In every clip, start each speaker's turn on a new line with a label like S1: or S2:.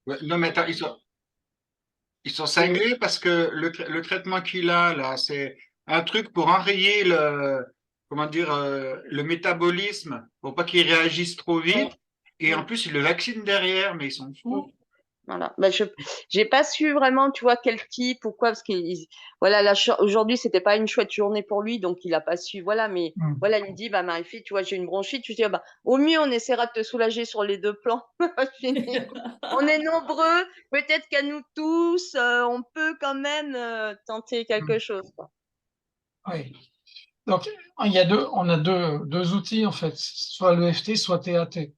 S1: Ouais, non, mais attends, ils sont cinglés parce que le traitement qu'il a là, c'est un truc pour enrayer comment dire, le métabolisme, pour pas qu'il réagisse trop
S2: Mm,
S1: vite. Et en
S2: mm,
S1: plus, ils le vaccinent derrière, mais ils sont
S2: mm.
S1: fous.
S2: Voilà. Ben, je j'ai pas su vraiment, tu vois, quel type ou quoi, parce que voilà, là, aujourd'hui, c'était pas une chouette journée pour lui, donc il a pas su, voilà, mais
S3: Hmm.
S2: voilà, il me dit, bah, Marie-Fille, tu vois, j'ai une bronchite. Je dis, ah, bah, au mieux, on essaiera de te soulager sur les deux plans. Je dis, on est nombreux, peut-être qu'à nous tous, on peut quand même tenter
S3: Hmm.
S2: quelque chose, quoi.
S3: Oui. Donc, on a deux outils, en fait, soit l'EFT, soit TAT.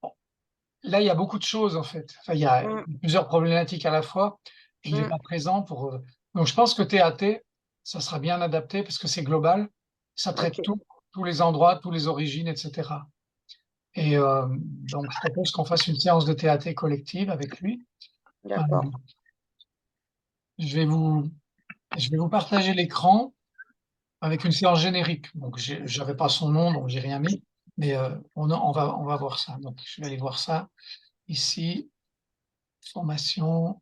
S3: Bon, là, il y a beaucoup de choses, en fait. Enfin, il y a
S2: Mm,
S3: plusieurs problématiques à la fois. Et il n'est
S2: mm,
S3: pas présent pour. Donc, je pense que TAT, ça sera bien adapté parce que c'est global. Ça traite
S2: ok,
S3: tout, tous les endroits, toutes les origines, etc. Et donc, je propose qu'on fasse une séance de TAT collective avec lui. Euh,
S2: d'accord.
S3: je vais vous, je vais vous partager l'écran avec une séance générique. Donc, j'avais pas son nom, donc j'ai rien mis, mais on va voir ça. Donc, je vais aller voir ça ici. Formation,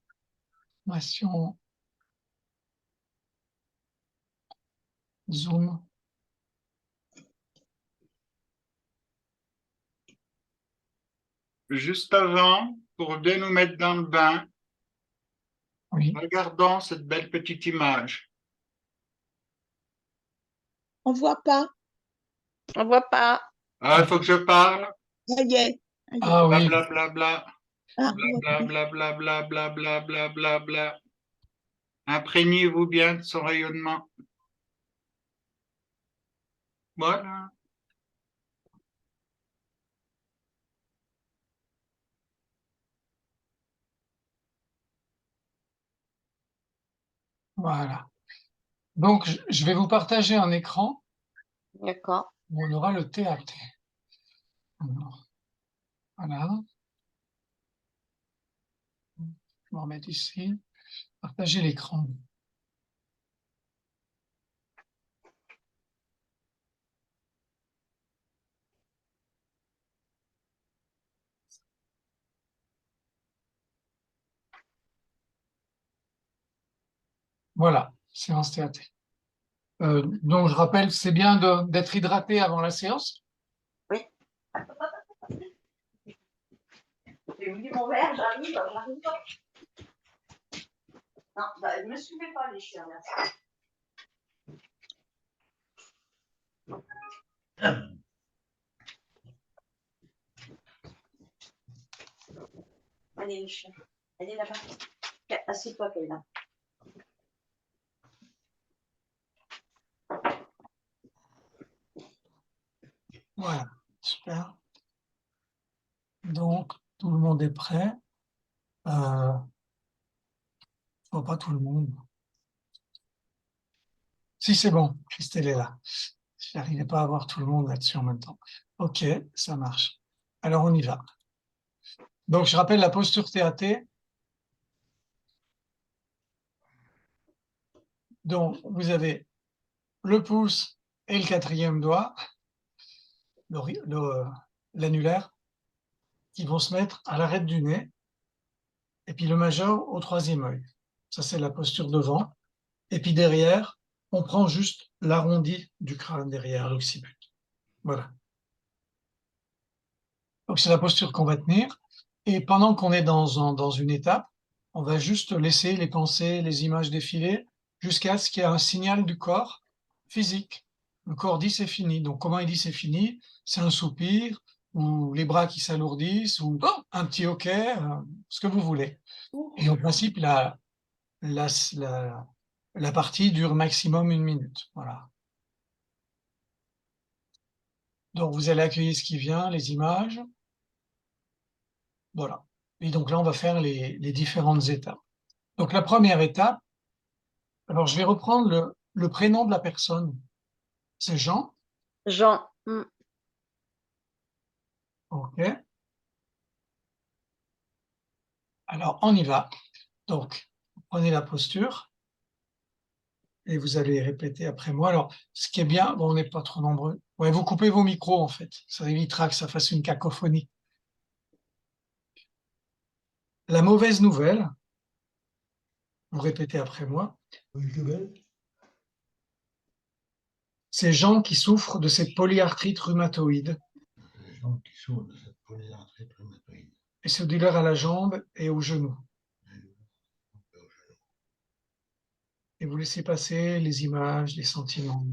S3: formation, Zoom.
S1: Juste avant, pour bien nous mettre dans le bain,
S3: Oui.
S1: regardons cette belle petite image.
S4: On voit pas.
S2: On voit pas.
S1: Ah, il faut que je parle.
S4: Ça y est. Ça y est.
S3: Ah
S1: Bla
S3: oui,
S1: bla bla bla
S4: Ah,
S1: bla
S4: on voit
S1: bla
S4: pas.
S1: bla bla bla bla bla bla bla bla. Imprégnez-vous bien de son rayonnement. Voilà.
S3: voilà. Donc, je vais vous partager un écran
S2: D'accord.
S3: où on aura le TAT. Alors, voilà. Je vais remettre ici. Partager l'écran. Voilà, séance TAT. Donc, je rappelle, c'est bien d'être hydraté avant la séance.
S2: Oui. J'ai oublié mon verre, j'arrive. Non, bah, ne me suivez pas, les chiens, là. Allez, les chiens. Allez là-bas. Assieds-toi, qu'elle est là.
S3: Voilà, super. Donc, tout le monde est prêt. Je vois pas tout le monde. Si, c'est bon, Christelle est là. Je n'arrivais pas à voir tout le monde là-dessus en même temps. Ok, ça marche. Alors, on y va. Donc, je rappelle la posture TAT. Donc, vous avez le pouce et le quatrième doigt, l'annulaire, qui vont se mettre à l'arête du nez, et puis le majeur au troisième œil. Ça, c'est la posture devant. Et puis derrière, on prend juste l'arrondi du crâne derrière l'occiput. Voilà. Donc, c'est la posture qu'on va tenir. Et pendant qu'on est dans une étape, on va juste laisser les pensées, les images défiler jusqu'à ce qu'il y ait un signal du corps physique. Le corps dit c'est fini. Donc, comment il dit c'est fini? C'est un soupir, ou les bras qui s'alourdissent, ou un petit OK, ce que vous voulez. Et au principe, la, la, la partie dure maximum 1 minute. Voilà. Donc, vous allez accueillir ce qui vient, les images. Voilà. Et donc là, on va faire les différentes étapes. Donc la première étape, alors je vais reprendre le prénom de la personne. C'est Jean.
S2: Jean.
S3: OK. Alors on y va. Donc, vous prenez la posture et vous allez répéter après moi. Alors, ce qui est bien, bon, on n'est pas trop nombreux. Ouais, vous coupez vos micros en fait. Ça évitera que ça fasse une cacophonie. La mauvaise nouvelle, vous répétez après moi, ces gens qui souffrent de cette polyarthrite rhumatoïde
S5: Les gens qui souffrent de cette polyarthrite rhumatoïde.
S3: et ce douleur à la jambe et au genou. Et vous laissez passer les images, les sentiments.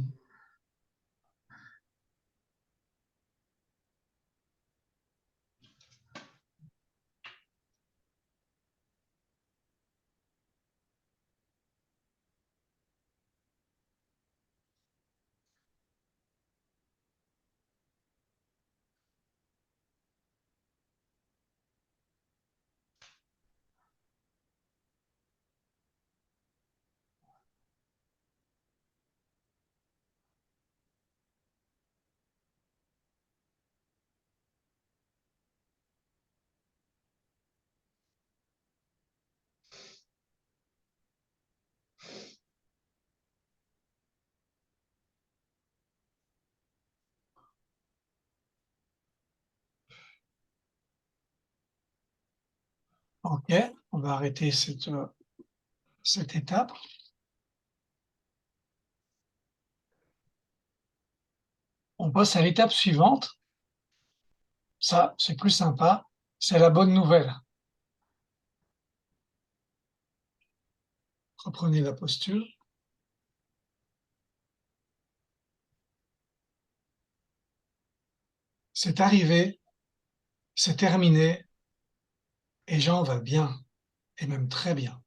S3: Ok, on va arrêter cette étape. On passe à l'étape suivante. Ça, c'est plus sympa. C'est la bonne nouvelle. Reprenez la posture. C'est arrivé, c'est terminé, et Jean va bien, et même très bien.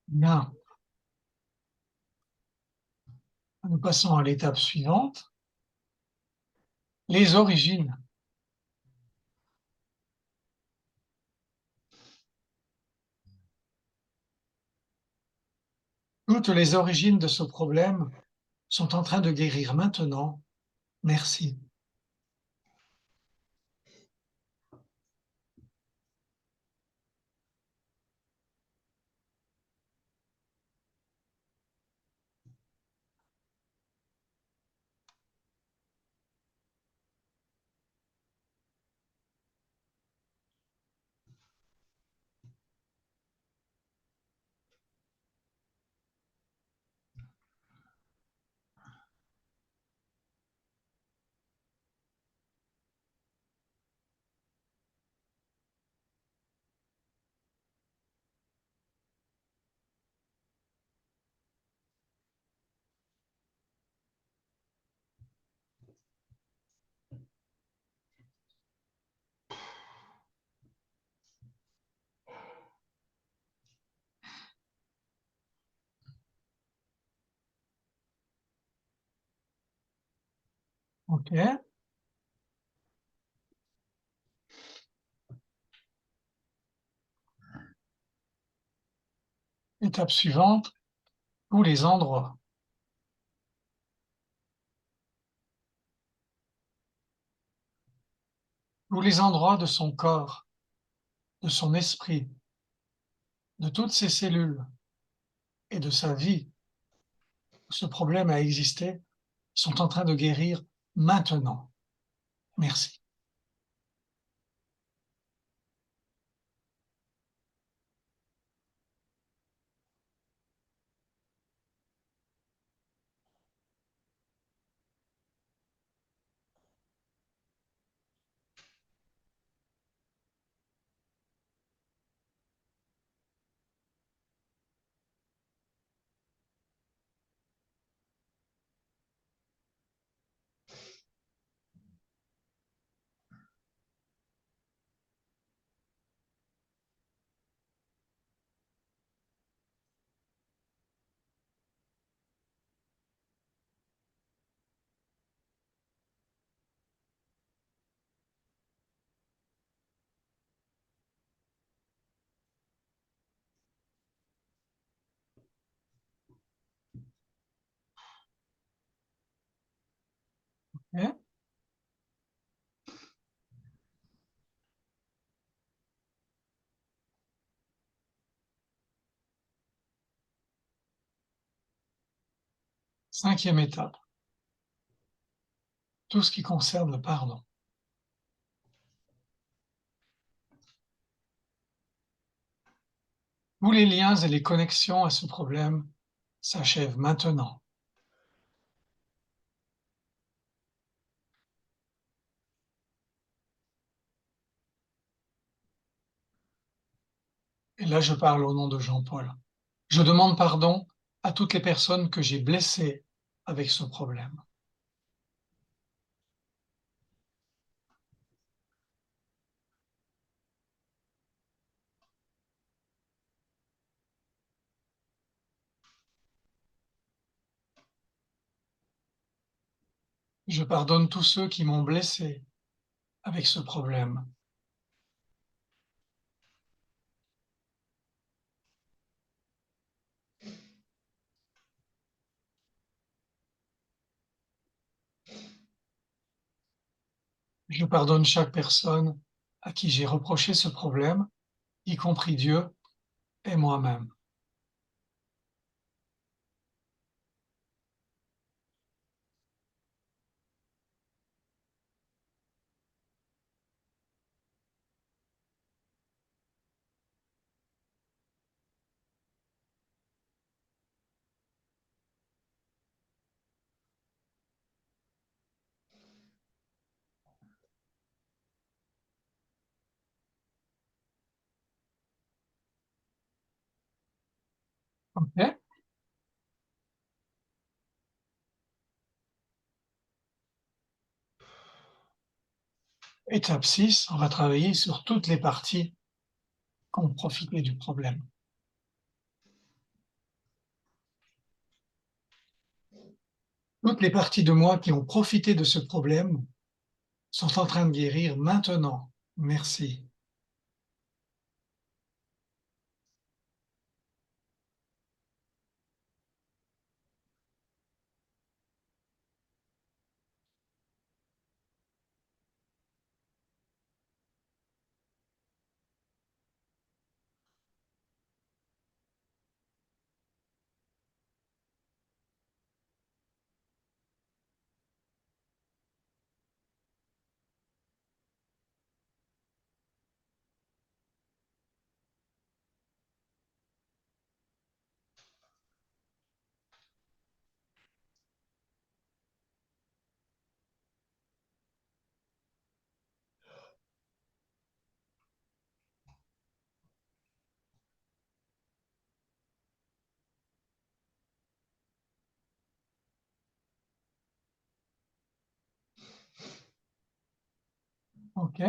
S3: Bien. Nous passons à l'étape suivante. Les origines. Toutes les origines de ce problème sont en train de guérir maintenant. Merci. OK. Étape suivante, tous les endroits. Tous les endroits de son corps, de son esprit, de toutes ses cellules et de sa vie où ce problème a existé sont en train de guérir maintenant. Merci. Ok. Cinquième étape, tout ce qui concerne le pardon. Tous les liens et les connexions à ce problème s'achèvent maintenant. Et là, je parle au nom de Jean-Paul. Je demande pardon à toutes les personnes que j'ai blessées avec ce problème. Je pardonne tous ceux qui m'ont blessé avec ce problème. Je pardonne chaque personne à qui j'ai reproché ce problème, y compris Dieu et moi-même. Ok. Étape 6, on va travailler sur toutes les parties qui ont profité du problème. Toutes les parties de moi qui ont profité de ce problème sont en train de guérir maintenant. Merci. Ok.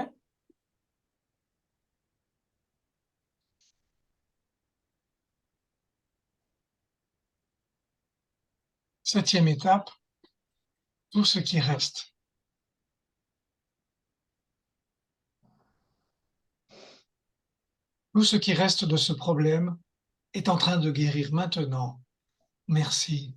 S3: Septième étape, tout ce qui reste. Tout ce qui reste de ce problème est en train de guérir maintenant. Merci.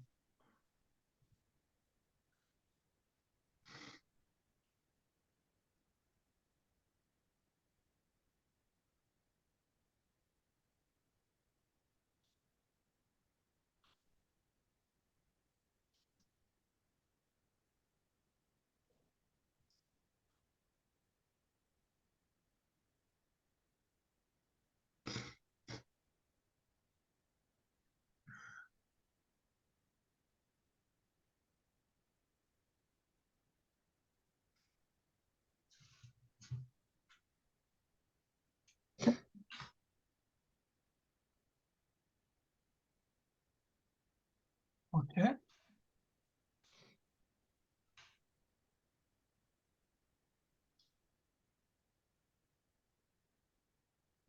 S3: Ok.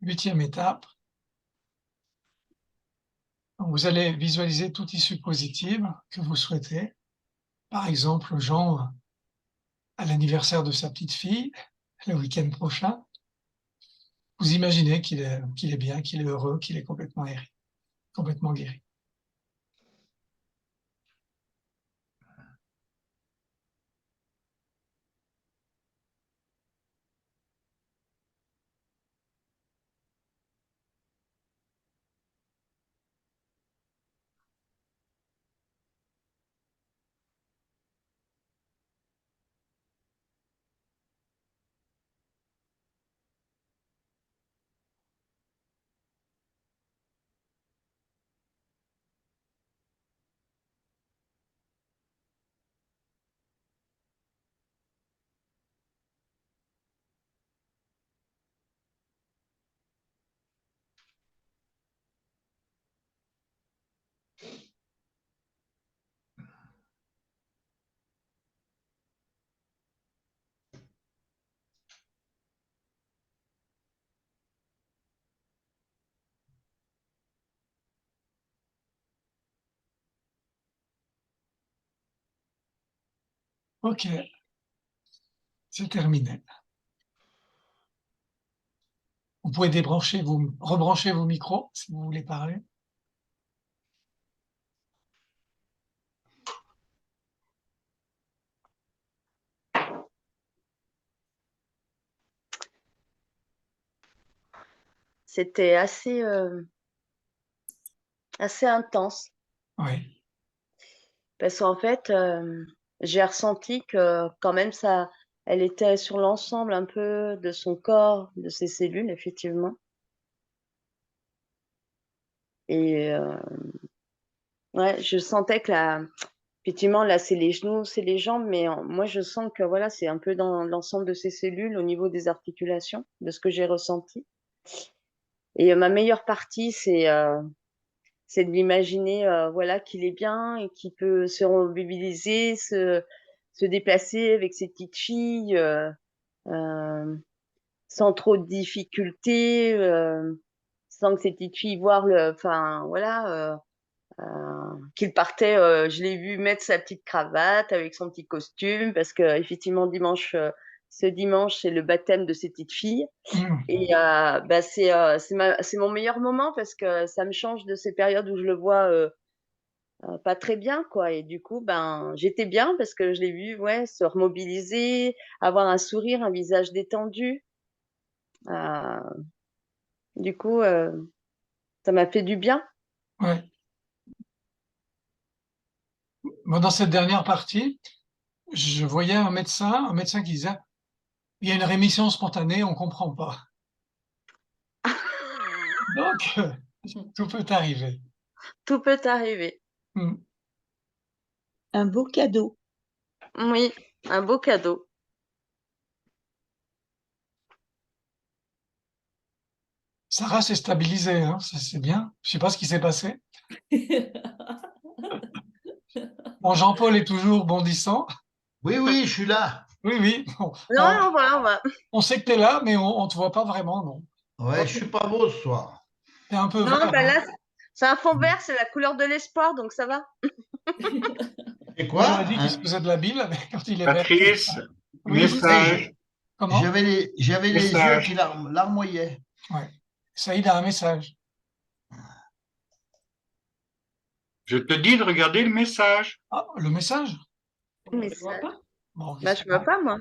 S3: Huitième étape, vous allez visualiser toute issue positive que vous souhaitez. Par exemple, Jean, à l'anniversaire de sa petite fille, le week-end prochain, vous imaginez qu'il est bien, qu'il est heureux, qu'il est complètement guéri. Ok, c'est terminé. Vous pouvez rebrancher vos micros si vous voulez parler.
S2: C'était assez intense
S3: Oui,
S2: parce qu'en fait, j'ai ressenti que quand même elle était sur l'ensemble un peu de son corps, de ses cellules, effectivement. Et ouais, je sentais que effectivement, là, c'est les genoux, c'est les jambes, mais moi, je sens que voilà, c'est un peu dans l'ensemble de ses cellules au niveau des articulations, de ce que j'ai ressenti. Et ma meilleure partie, c'est de l'imaginer, voilà, qu'il est bien et qu'il peut se remobiliser, se déplacer avec ses petites filles sans trop de difficultés, sans que ses petites filles voient enfin voilà, qu'il partait. Je l'ai vu mettre sa petite cravate avec son petit costume parce que effectivement ce dimanche c'est le baptême de ses petites filles.
S3: mmh,
S2: Et bah, c'est mon meilleur moment parce que ça me change de ces périodes où je le vois pas très bien, quoi. Et du coup, ben, j'étais bien parce que je l'ai vu, ouais, se remobiliser, avoir un sourire, un visage détendu. Euh, du coup, ça m'a fait du bien.
S3: ouais. Moi, dans cette dernière partie, je voyais un médecin qui disait: «Il y a une rémission spontanée, on comprend pas». Donc tout peut arriver.
S2: Tout peut arriver.
S3: Mmh.
S4: Un beau cadeau.
S2: Oui, un beau cadeau.
S3: Sarah s'est stabilisée, hein, c'est bien. Je sais pas ce qui s'est passé. Bon, Jean-Paul est toujours bondissant.
S5: Oui, oui, je suis là.
S3: Oui, oui,
S2: Non, non, voilà, voilà.
S3: on sait que tu es là, mais on te voit pas vraiment, non.
S5: Ouais, je suis pas beau ce soir.
S3: Tu es un peu
S2: Non,
S3: vert,
S2: bah
S3: hein.
S2: là, c'est un fond vert, c'est la couleur de l'espoir, donc ça va.
S5: Et
S3: Moi,
S5: quoi?
S3: j'aurais dit qu'il se faisait de la bile avec quand il est vert.
S1: Patrice,
S3: Oui,
S5: Ouais,
S1: message,
S3: comment?
S5: j'avais les yeux qui
S1: message.
S5: larmoyaient.
S3: Ouais. Saïd a un message.
S1: Je te dis de regarder le message.
S3: Ah, le message?
S2: Mais ça,
S3: Bon,
S2: bah, je vois pas, moi.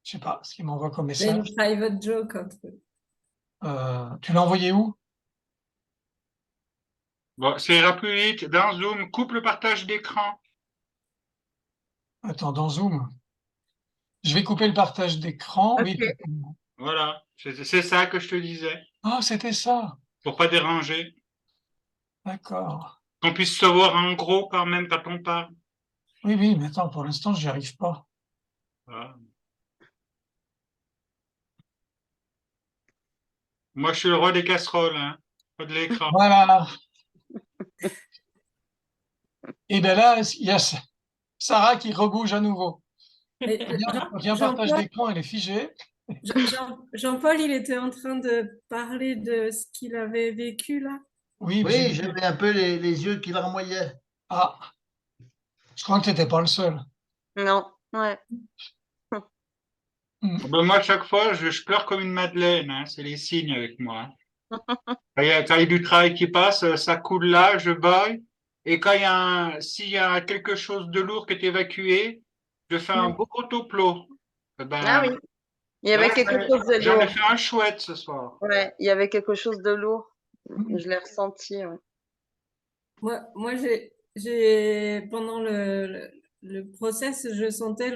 S3: je sais pas ce qu'il m'envoie comme
S6: C'est une
S3: message.
S6: private joke, un truc.
S3: Tu l'as envoyé où?
S1: Bon, ça ira plus vite. Dans Zoom, coupe le partage d'écran.
S3: Attends, dans Zoom. Je vais couper le partage d'écran. Oui,
S2: Ok.
S3: effectivement.
S1: Voilà, c'est ça que je te disais,
S3: Ah, c'était ça.
S1: pour pas déranger.
S3: D'accord.
S1: Qu'on puisse se voir en gros quand même quand on parle.
S3: Oui, oui, mais attends, pour l'instant, j'y arrive pas.
S1: Voilà. Moi, je suis le roi des casseroles, hein, pas de l'écran.
S3: Voilà. Et bien là, il y a Sarah qui rebouge à nouveau.
S6: Et,
S3: Quand il y a un partage
S6: Jean-Paul,
S3: d'écran, elle est figée.
S6: Jean-Paul, il était en train de parler de ce qu'il avait vécu là.
S3: Oui, j'ai
S5: Oui,
S3: vu.
S5: j'avais un peu les yeux qui larmoyaient.
S3: Ah, je crois que tu n'étais pas le seul.
S2: Non, ouais.
S1: Ben, moi, à chaque fois, je pleure comme une madeleine, hein, c'est les signes avec moi. Quand il y a du travail qui passe, ça coule là, je baille. Et s'il y a quelque chose de lourd qui est évacué, je fais un beau autoplot. Eh
S2: Ah
S1: ben,
S2: oui, il y
S1: là,
S2: avait quelque chose de
S1: j'en ai
S2: lourd.
S1: fait un chouette ce soir.
S2: Ouais, il y avait quelque chose de lourd.
S3: Mm.
S2: Je l'ai ressenti, ouais.
S6: Moi pendant le process, je sentais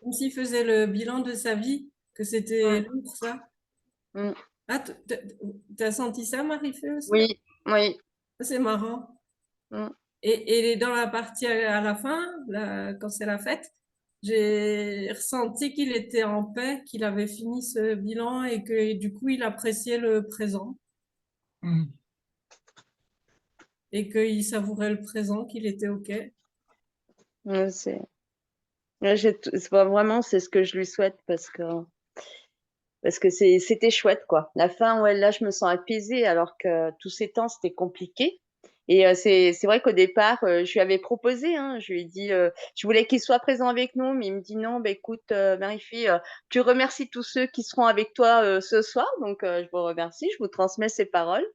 S6: comme s'il faisait le bilan de sa vie, que c'était
S2: Mm.
S6: lourd ça.
S2: Mm.
S6: Ah, t'as senti ça, Marie-Fé aussi?
S2: Oui, oui.
S6: C'est marrant.
S2: Mm.
S6: Et dans la partie à la fin, là, quand c'est la fête, j'ai ressenti qu'il était en paix, qu'il avait fini ce bilan et que du coup, il appréciait le présent
S3: Mm.
S6: et qu'il savourait le présent, qu'il était OK.
S2: Ouais, ouais, c'est pas vraiment, c'est ce que je lui souhaite parce que c'était chouette, quoi. La fin, ouais, là, je me sens apaisée alors que tous ces temps, c'était compliqué. Et c'est vrai qu'au départ, je lui avais proposé, hein, je lui ai dit, je voulais qu'il soit présent avec nous, mais il me dit non, bah écoute, Marie-Fille, tu remercies tous ceux qui seront avec toi ce soir, donc je vous remercie, je vous transmets ces paroles.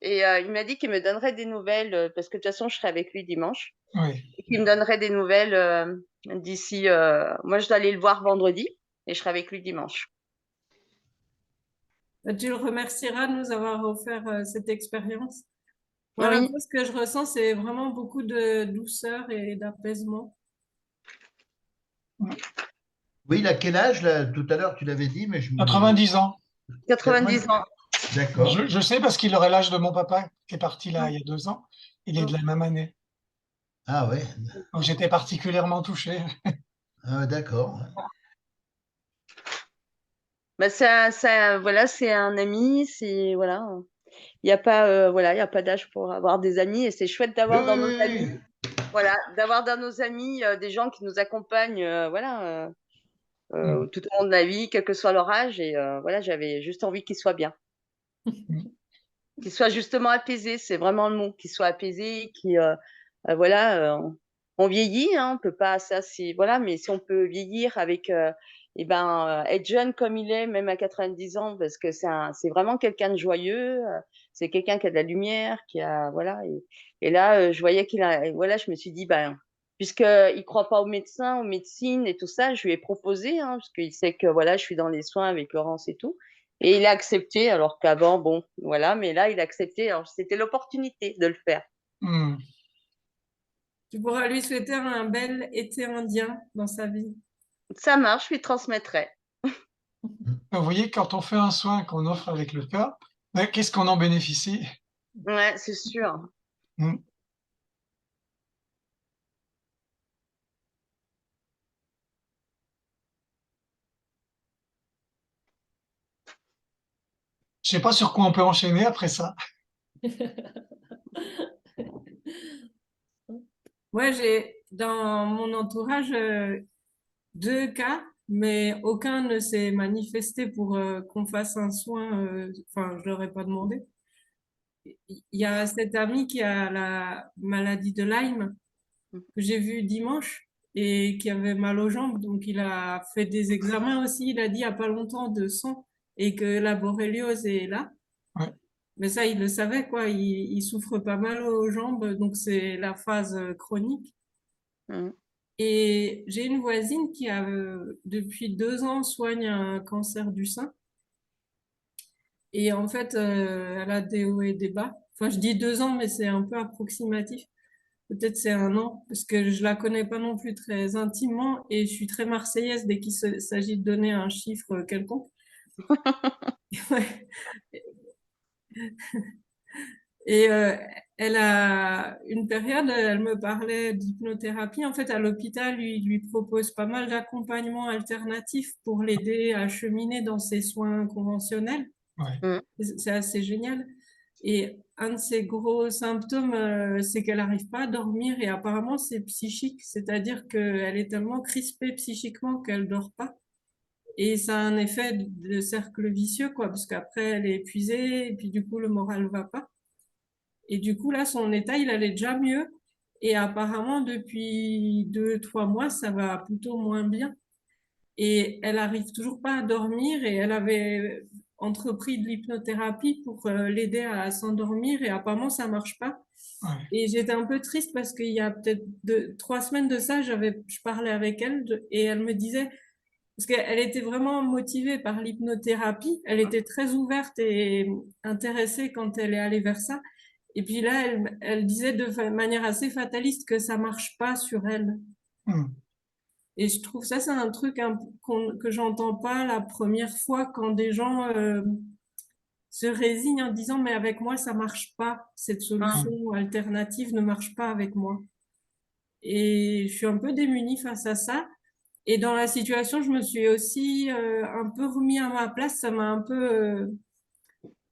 S2: Et il m'a dit qu'il me donnerait des nouvelles, parce que de toute façon, je serai avec lui dimanche,
S3: Oui.
S2: et qu'il me donnerait des nouvelles d'ici. Moi, je dois aller le voir vendredi, et je serai avec lui dimanche.
S6: Tu le remercieras de nous avoir offert cette expérience. Moi, la
S2: Oui.
S6: chose que je ressens, c'est vraiment beaucoup de douceur et d'apaisement.
S5: Oui, il a quel âge là? Tout à l'heure, tu l'avais dit, mais je me.
S3: 90 ans.
S2: 90 ans.
S5: D'accord.
S3: Je sais parce qu'il aurait l'âge de mon papa qui est parti là il y a 2 ans. Il est de la même année.
S5: Ah ouais.
S3: Donc j'étais particulièrement touché.
S5: Ah ouais, d'accord.
S2: Bah, voilà, c'est un ami, c'est voilà. Il y a pas voilà, il y a pas d'âge pour avoir des amis et c'est chouette
S5: Oui,
S2: d'avoir
S5: oui,
S2: dans nos
S5: oui,
S2: amis,
S5: oui.
S2: voilà, d'avoir dans nos amis des gens qui nous accompagnent, voilà,
S3: Mm.
S2: tout au long de la vie, quel que soit leur âge. Et voilà, j'avais juste envie qu'ils soient bien,
S3: Mm.
S2: qu'ils soient justement apaisés, c'est vraiment le mot, qu'ils soient apaisés, qui voilà, on vieillit, hein, on peut pas ça, c'est voilà, mais si on peut vieillir avec et ben être jeune comme il est, même à 90 ans, parce que c'est vraiment quelqu'un de joyeux, c'est quelqu'un qui a de la lumière, qui a voilà. Et là, je voyais qu'il a, et voilà, je me suis dit ben puisque il croit pas aux médecins, aux médecines et tout ça, je lui ai proposé, hein, parce qu'il sait que voilà, je suis dans les soins avec Laurence et tout, et il a accepté, alors qu'avant bon, voilà, mais là il a accepté, alors c'était l'opportunité de le faire.
S3: Mm.
S6: Tu pourras lui souhaiter un bel été indien dans sa vie.
S2: Ça marche, je lui transmettrai.
S3: Vous voyez, quand on fait un soin qu'on offre avec le cœur, ben, qu'est-ce qu'on en bénéficie?
S2: Ouais, c'est sûr.
S3: Mm. Je sais pas sur quoi on peut enchaîner après ça.
S6: Moi, j'ai dans mon entourage 2 cas, mais aucun ne s'est manifesté pour qu'on fasse un soin. Enfin, je leur ai pas demandé. Il y a cet ami qui a la maladie de Lyme que j'ai vu dimanche et qui avait mal aux jambes. Donc, il a fait des examens aussi. Il a dit il y a pas longtemps de sang et que la borréliose est là.
S3: Ouais.
S6: Mais ça, il le savait, quoi. Il souffre pas mal aux jambes, donc c'est la phase chronique.
S2: Mm.
S6: Et j'ai une voisine qui a, depuis 2 ans, soigne un cancer du sein. Et en fait, elle a des hauts et des bas. Enfin, je dis 2 ans, mais c'est un peu approximatif. Peut-être c'est 1 an, parce que je la connais pas non plus très intimement et je suis très marseillaise dès qu'il s'agit de donner un chiffre quelconque. Ouais. Et elle a une période, elle me parlait d'hypnothérapie. En fait, à l'hôpital, il lui propose pas mal d'accompagnements alternatifs pour l'aider à cheminer dans ses soins conventionnels.
S3: Ouais.
S2: Mm.
S6: C'est assez génial. Et un de ses gros symptômes, c'est qu'elle n'arrive pas à dormir et apparemment c'est psychique, c'est-à-dire qu'elle est tellement crispée psychiquement qu'elle dort pas. Et ça a un effet de cercle vicieux, quoi, parce qu'après elle est épuisée et puis du coup le moral va pas. Et du coup, là, son état, il allait déjà mieux. Et apparemment, depuis 2, 3 mois, ça va plutôt moins bien. Et elle arrive toujours pas à dormir et elle avait entrepris de l'hypnothérapie pour l'aider à s'endormir et apparemment, ça marche pas.
S3: Ouais.
S6: Et j'étais un peu triste parce qu'il y a peut-être 3 semaines de ça, je parlais avec elle et elle me disait, parce qu'elle était vraiment motivée par l'hypnothérapie, elle était très ouverte et intéressée quand elle est allée vers ça. Et puis là, elle disait de manière assez fataliste que ça marche pas sur elle.
S3: Mm.
S6: Et je trouve ça, c'est un truc que j'entends pas la première fois quand des gens se résignent en disant, mais avec moi, ça marche pas. Cette
S2: Mm.
S6: solution alternative ne marche pas avec moi. Et je suis un peu démunie face à ça. Et dans la situation, je me suis aussi un peu remis à ma place. Ça m'a un peu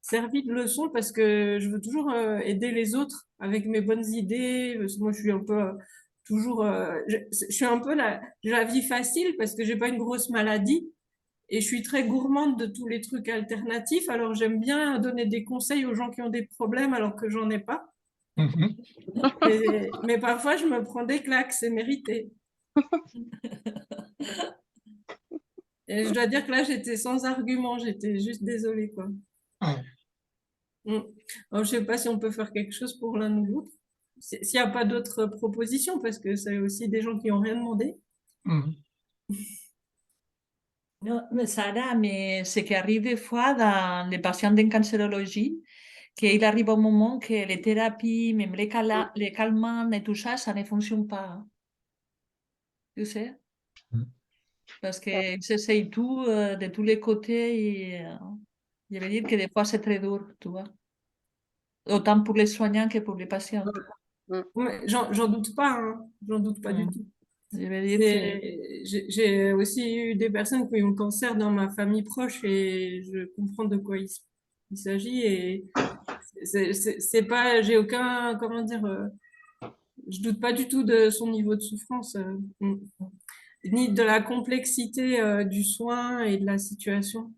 S6: servi de leçon parce que je veux toujours aider les autres avec mes bonnes idées. Parce que moi, je suis un peu toujours, je suis un peu j'ai la vie facile parce que j'ai pas une grosse maladie et je suis très gourmande de tous les trucs alternatifs. Alors j'aime bien donner des conseils aux gens qui ont des problèmes alors que j'en ai pas.
S3: Mhm.
S6: Mais parfois, je me prends des claques, c'est mérité. Et je dois dire que là, j'étais sans argument, j'étais juste désolée, quoi.
S3: Ouais.
S6: Mm. Alors, je ne sais pas si on peut faire quelque chose pour l'un ou l'autre. S'il n'y a pas d'autres propositions, parce que c'est aussi des gens qui n'ont rien demandé.
S3: Mhm.
S7: Non, mais Sarah, mais ce qui arrive des fois dans les patients en cancérologie, qu'il arrive un moment que les thérapies, même les calmants et tout ça ne fonctionne pas. Tu sais?
S5: Mm.
S7: Parce qu'ils s'essayent tout de tous les côtés et je veux dire que des fois c'est très dur, tu vois. Autant pour les soignants que pour les patients.
S6: Ouais, j'en doute pas, hein. J'en doute pas du
S7: Mm.
S6: tout.
S7: Je veux dire que
S6: J'ai aussi eu des personnes qui ont eu le cancer dans ma famille proche et je comprends de quoi il s'agit et c'est pas, j'ai aucun, comment dire, je doute pas du tout de son niveau de souffrance, ni de la complexité du soin et de la situation.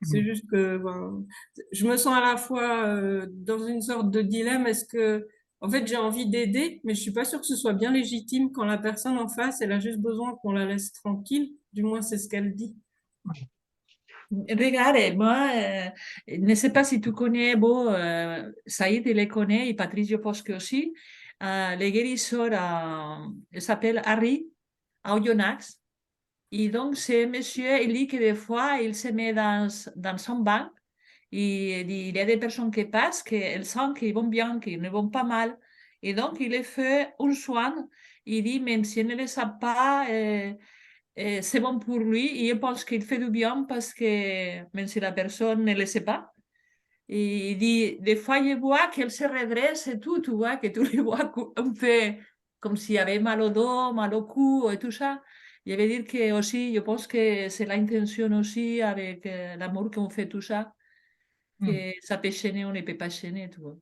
S6: C'est
S3: Mhm.
S6: juste que ben, je me sens à la fois dans une sorte de dilemme. Est-ce que, en fait, j'ai envie d'aider, mais je suis pas sûre que ce soit bien légitime quand la personne en face, elle a juste besoin qu'on la laisse tranquille. Du moins, c'est ce qu'elle dit.
S7: regarde, moi, je ne sais pas si tu connais, bon, Saïd, il les connaît, et Patrice, je pense que aussi. Le guérisseur, il s'appelle Harry Oyonnax. Et donc, ce monsieur, il dit que des fois, il se met dans son banc et il y a des personnes qui passent, qu'elles sentent qu'ils vont bien, qu'ils ne vont pas mal. Et donc, il les fait un soin. Il dit, même si elle ne le sait pas, c'est bon pour lui. Et je pense qu'il fait du bien parce que même si la personne ne le sait pas, et il dit, des fois, je vois qu'elle se redresse et tout, tu vois, que tu les vois un peu comme s'il y avait mal au dos, mal au cou et tout ça. Je veux dire que aussi, je pense que c'est l'intention aussi avec l'amour qu'on fait tout ça,
S3: Mhm.
S7: que ça peut chaîner ou ne peut pas chaîner, tu vois.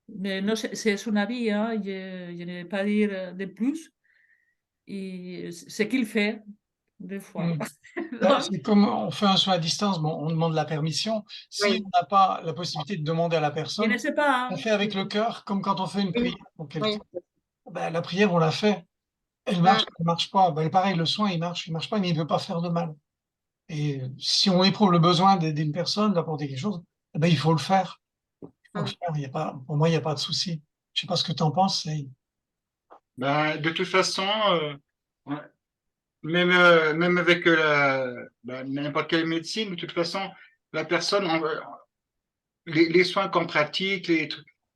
S7: Mais non, c'est son avis, hein, je ne vais pas dire de plus. Et ce qu'il fait, des fois.
S3: Mhm. Ben,
S7: Donc,
S3: c'est comme on fait un soin à distance, bon, on demande la permission. Si
S2: Oui,
S3: on n'a pas la possibilité de demander à la
S7: je
S3: personne,
S7: ne sais pas,
S3: on
S7: hein.
S3: fait avec le cœur, comme quand on fait une
S2: oui,
S3: prière pour quelqu'un.
S2: oui.
S3: Ben, la prière, on l'a fait.
S2: Mm.
S3: Elle marche pas. Ben, pareil, le soin, il marche pas, mais il ne veut pas faire de mal. Et si on éprouve le besoin d'aider une personne, d'apporter quelque chose, eh ben, il faut le faire. Il faut le
S2: Mm.
S3: faire. Il y a pas, pour moi, il n'y a pas de souci. Je sais pas ce que tu en penses.
S1: Ben, de toute façon, ouais, même avec n'importe quelle médecine, de toute façon, la personne, les soins qu'on pratique,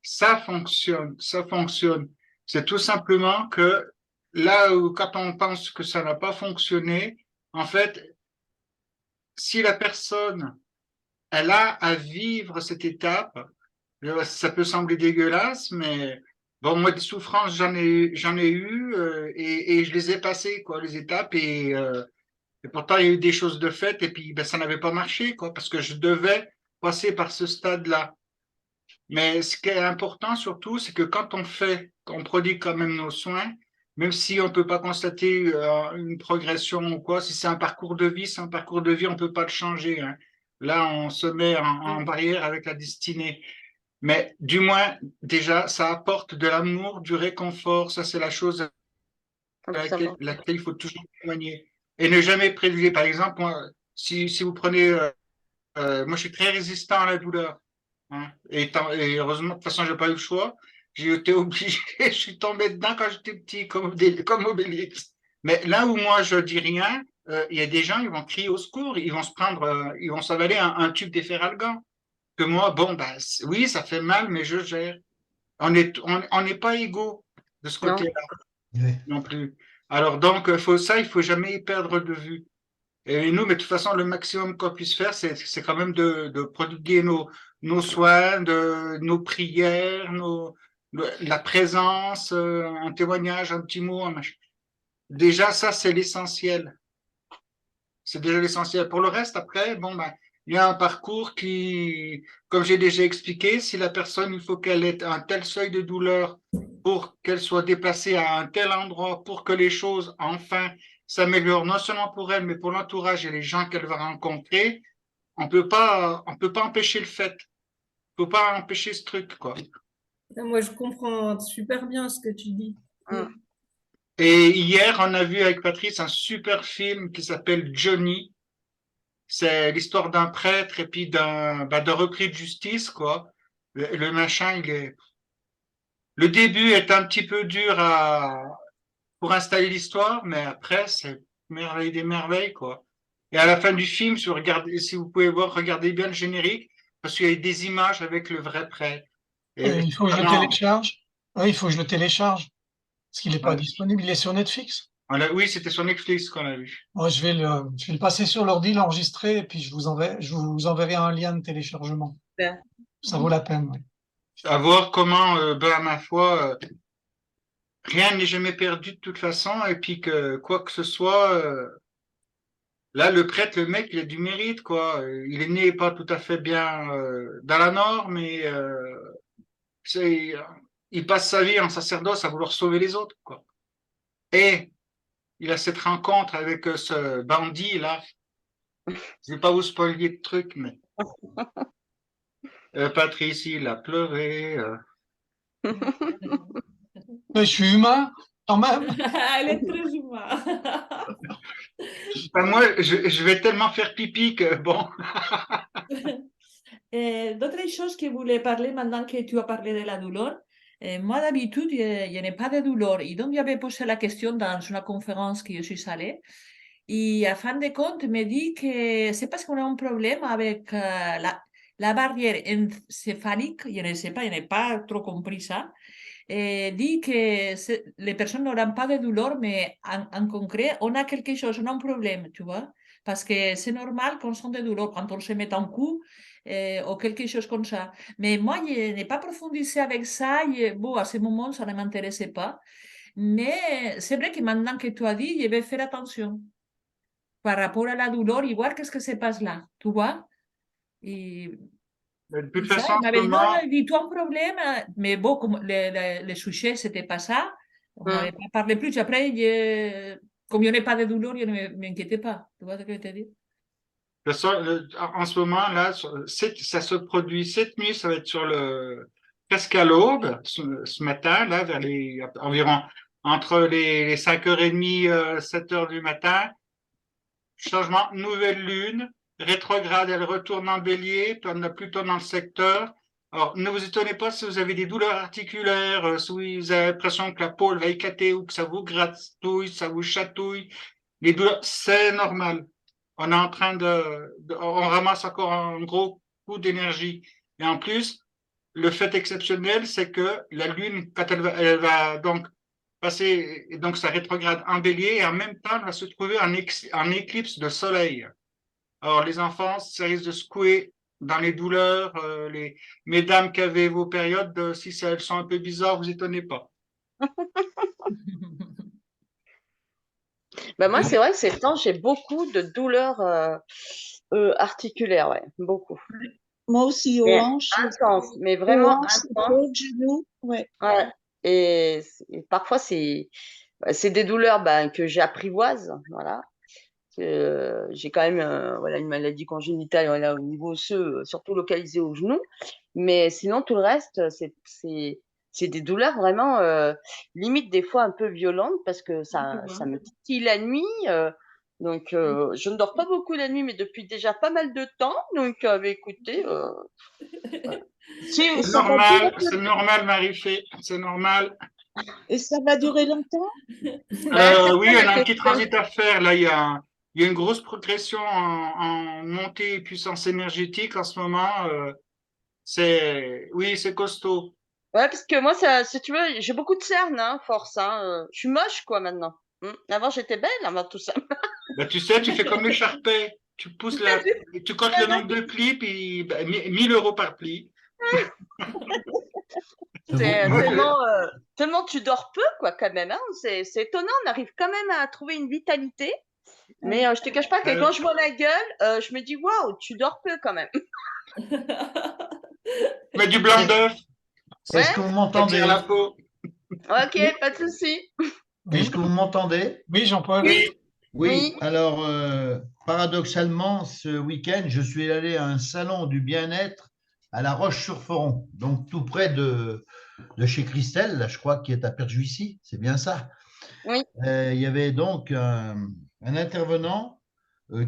S1: ça fonctionne, ça fonctionne. C'est tout simplement que là où, quand on pense que ça n'a pas fonctionné, en fait, si la personne, elle a à vivre cette étape, ça peut sembler dégueulasse, mais bon, moi, des souffrances, j'en ai eu et je les ai passées, quoi, les étapes, et pourtant, il y a eu des choses de faites, et puis ben, ça n'avait pas marché, quoi, parce que je devais passer par ce stade-là. Mais ce qui est important surtout, c'est que quand on fait, on produit quand même nos soins, même si on ne peut pas constater une progression ou quoi, si c'est un parcours de vie, c'est un parcours de vie, on ne peut pas le changer, hein. Là, on se met en barrière avec la destinée. Mais du moins, déjà, ça apporte de l'amour, du réconfort. Ça, c'est la chose à
S2: Absolument.
S1: laquelle il faut toujours témoigner. Et ne jamais prélever. Par exemple, moi, si vous prenez moi, je suis très résistant à la douleur, hein. Et heureusement, de toute façon, j'ai pas eu le choix. J'ai été obligé, je suis tombé dedans quand j'étais petit, comme Obélix. Mais là où moi, je dis rien, il y a des gens, ils vont crier au secours, ils vont se prendre, ils vont s'avaler un tube d'efferalgan. Que moi, bon, ben, oui, ça fait mal, mais je gère. On n'est pas égaux de ce
S2: Non.
S1: côté-là
S5: Ouais.
S1: non plus. Alors donc, il faut jamais y perdre de vue. Et nous, mais de toute façon, le maximum qu'on puisse faire, c'est quand même de prodiguer nos soins, nos prières, la présence, un témoignage, un petit mot, un machin. Déjà, ça, c'est l'essentiel. C'est déjà l'essentiel. Pour le reste, après, bon, ben, il y a un parcours qui, comme j'ai déjà expliqué, si la personne, il faut qu'elle ait un tel seuil de douleur pour qu'elle soit déplacée à un tel endroit pour que les choses, enfin, s'améliorent, non seulement pour elle, mais pour l'entourage et les gens qu'elle va rencontrer, on peut pas empêcher le fait. faut pas empêcher ce truc, quoi.
S6: Moi, je comprends super bien ce que tu dis.
S2: Hum.
S1: Et hier, on a vu avec Patrice un super film qui s'appelle Johnny. C'est l'histoire d'un prêtre et puis d'un repris de justice, quoi. Le machin, le début est un petit peu dur pour installer l'histoire, mais après, c'est merveille des merveilles, quoi. Et à la fin du film, si vous pouvez voir, regardez bien le générique, parce qu'il y a des images avec le vrai prêtre. Et
S3: Il faut que je le
S1: vraiment,
S3: télécharge. Oui, il faut que je le télécharge. Parce qu'il n'est pas
S1: ouais.
S3: disponible. Il est sur Netflix.
S1: Oui, c'était sur Netflix qu'on l'a vu.
S3: Moi, je vais le passer sur l'ordi, l'enregistrer, et puis je vous enverrai un lien de téléchargement.
S2: Super.
S3: Ça vaut la peine, oui.
S1: À voir comment, ben, ma foi, rien n'est jamais perdu de toute façon, et puis que quoi que ce soit, là, le prêtre, le mec, il a du mérite, quoi. Il est né pas tout à fait bien dans la norme, mais c'est, il passe sa vie en sacerdoce à vouloir sauver les autres, quoi. Et il a cette rencontre avec ce bandit là. Je vais pas vous spoiler de trucs, mais Patrice, il a pleuré.
S3: Mais je suis humain, quand même.
S7: Elle est très humaine.
S1: Enfin, moi, je vais tellement faire pipi que bon.
S7: D'autres choses que je voulais parler maintenant que tu as parlé de la douleur. Moi, d'habitude, je n'ai pas de douleur. Et donc, j'avais posé la question dans une conférence que je suis allée. Et à fin de compte, me dit que c'est parce qu'on a un problème avec la barrière encéphalique. Je ne sais pas, je n'ai pas trop compris ça. Dit que les personnes n'auront pas de douleur, mais en concret, on a quelque chose, on a un problème, tu vois. Parce que c'est normal qu'on sente des douleurs quand on se met en coup ou quelque chose comme ça. Mais moi, je n'ai pas approfondi avec ça. Bon, à ce moment, ça ne m'intéressait pas. Mais c'est vrai que maintenant que tu as dit, je vais faire attention par rapport à la douleur et voir qu'est-ce que se passe là, tu vois. Et
S1: De toute
S7: ça,
S1: façon,
S7: il
S1: en ce
S7: m'avait dit, non,
S1: moment,
S7: non, dis-toi un problème. Mais bon, comme le sujet, c'était pas ça. On n'avait pas parlé plus. Après, comme il n'y avait pas de douleur, je ne m'inquiétais pas. Tu vois ce que je te dis?
S1: en ce moment, là, ça se produit cette nuit, ça va être sur presque à l'aube, ce matin, là, environ entre les 5h30, 7h du matin. Changement, nouvelle lune, rétrograde, elle retourne en bélier, puis on est plutôt dans le secteur. Alors, ne vous étonnez pas si vous avez des douleurs articulaires, si vous avez l'impression que la peau va éclater ou que ça vous gratouille, ça vous chatouille. Les douleurs, c'est normal. On est en train on ramasse encore un gros coup d'énergie. Et en plus, le fait exceptionnel, c'est que la Lune, quand elle va donc passer, et donc ça rétrograde en bélier, et en même temps, elle va se trouver en éclipse de soleil. Alors, les enfants, ça risque de secouer dans les douleurs. Les mesdames qui avaient vos périodes, si elles sont un peu bizarres, vous étonnez pas.
S2: Ben moi, c'est vrai que ces temps, j'ai beaucoup de douleurs articulaires, ouais, beaucoup.
S4: Moi aussi, aux
S2: Mais
S4: hanches,
S2: intense, mais
S4: aux
S2: vraiment
S4: hanches,
S2: intense.
S4: épaules, genoux. Ouais.
S2: Ouais. Et parfois, c'est des douleurs que j'apprivoise, voilà. J'ai quand même voilà, une maladie congénitale voilà, au niveau osseux, surtout localisée au genou. Mais sinon, tout le reste, c'est des douleurs vraiment limite des fois un peu violentes parce que ça me titille la nuit. Donc, je ne dors pas beaucoup la nuit, mais depuis déjà pas mal de temps. Donc, écoutez, voilà.
S4: Et ça va
S1: Normal,
S4: durer,
S1: c'est normal, Marie-Fée, c'est normal.
S4: et ça va durer longtemps?
S2: C'est
S1: Oui,
S2: ça
S1: on
S2: la
S1: a un petit
S2: question.
S1: transit à faire. Là, il y a une grosse progression en montée et puissance énergétique en ce moment. Oui, c'est costaud.
S2: Ouais, parce que moi, ça, si tu veux, j'ai beaucoup de cernes, hein, force. Hein, je suis moche, quoi, maintenant. Avant, j'étais belle avant tout ça.
S1: Bah, tu sais, tu fais comme les Sharpais. Tu pousses tu comptes le nombre de plis, puis 1 000 € par pli.
S2: C'est tellement tu dors peu, quoi, quand même. Hein. C'est étonnant, on arrive quand même à trouver une vitalité. Mais je te cache pas que quand je vois la gueule, je me dis, waouh, tu dors peu quand même.
S1: Mets du blanc d'œuf,
S5: Est-ce que vous
S1: ça
S5: m'entendez?
S1: tire la peau.
S2: Ok, pas de souci.
S5: Est-ce que vous m'entendez?
S3: Oui, Jean-Paul.
S1: Oui,
S5: Oui,
S2: Oui.
S5: alors paradoxalement, ce week-end, je suis allé à un salon du bien-être à La Roche-sur-Foron, donc tout près de chez Christelle, là, je crois, qui est à Perjuicy, c'est bien ça.
S2: Oui.
S5: Il y avait donc un intervenant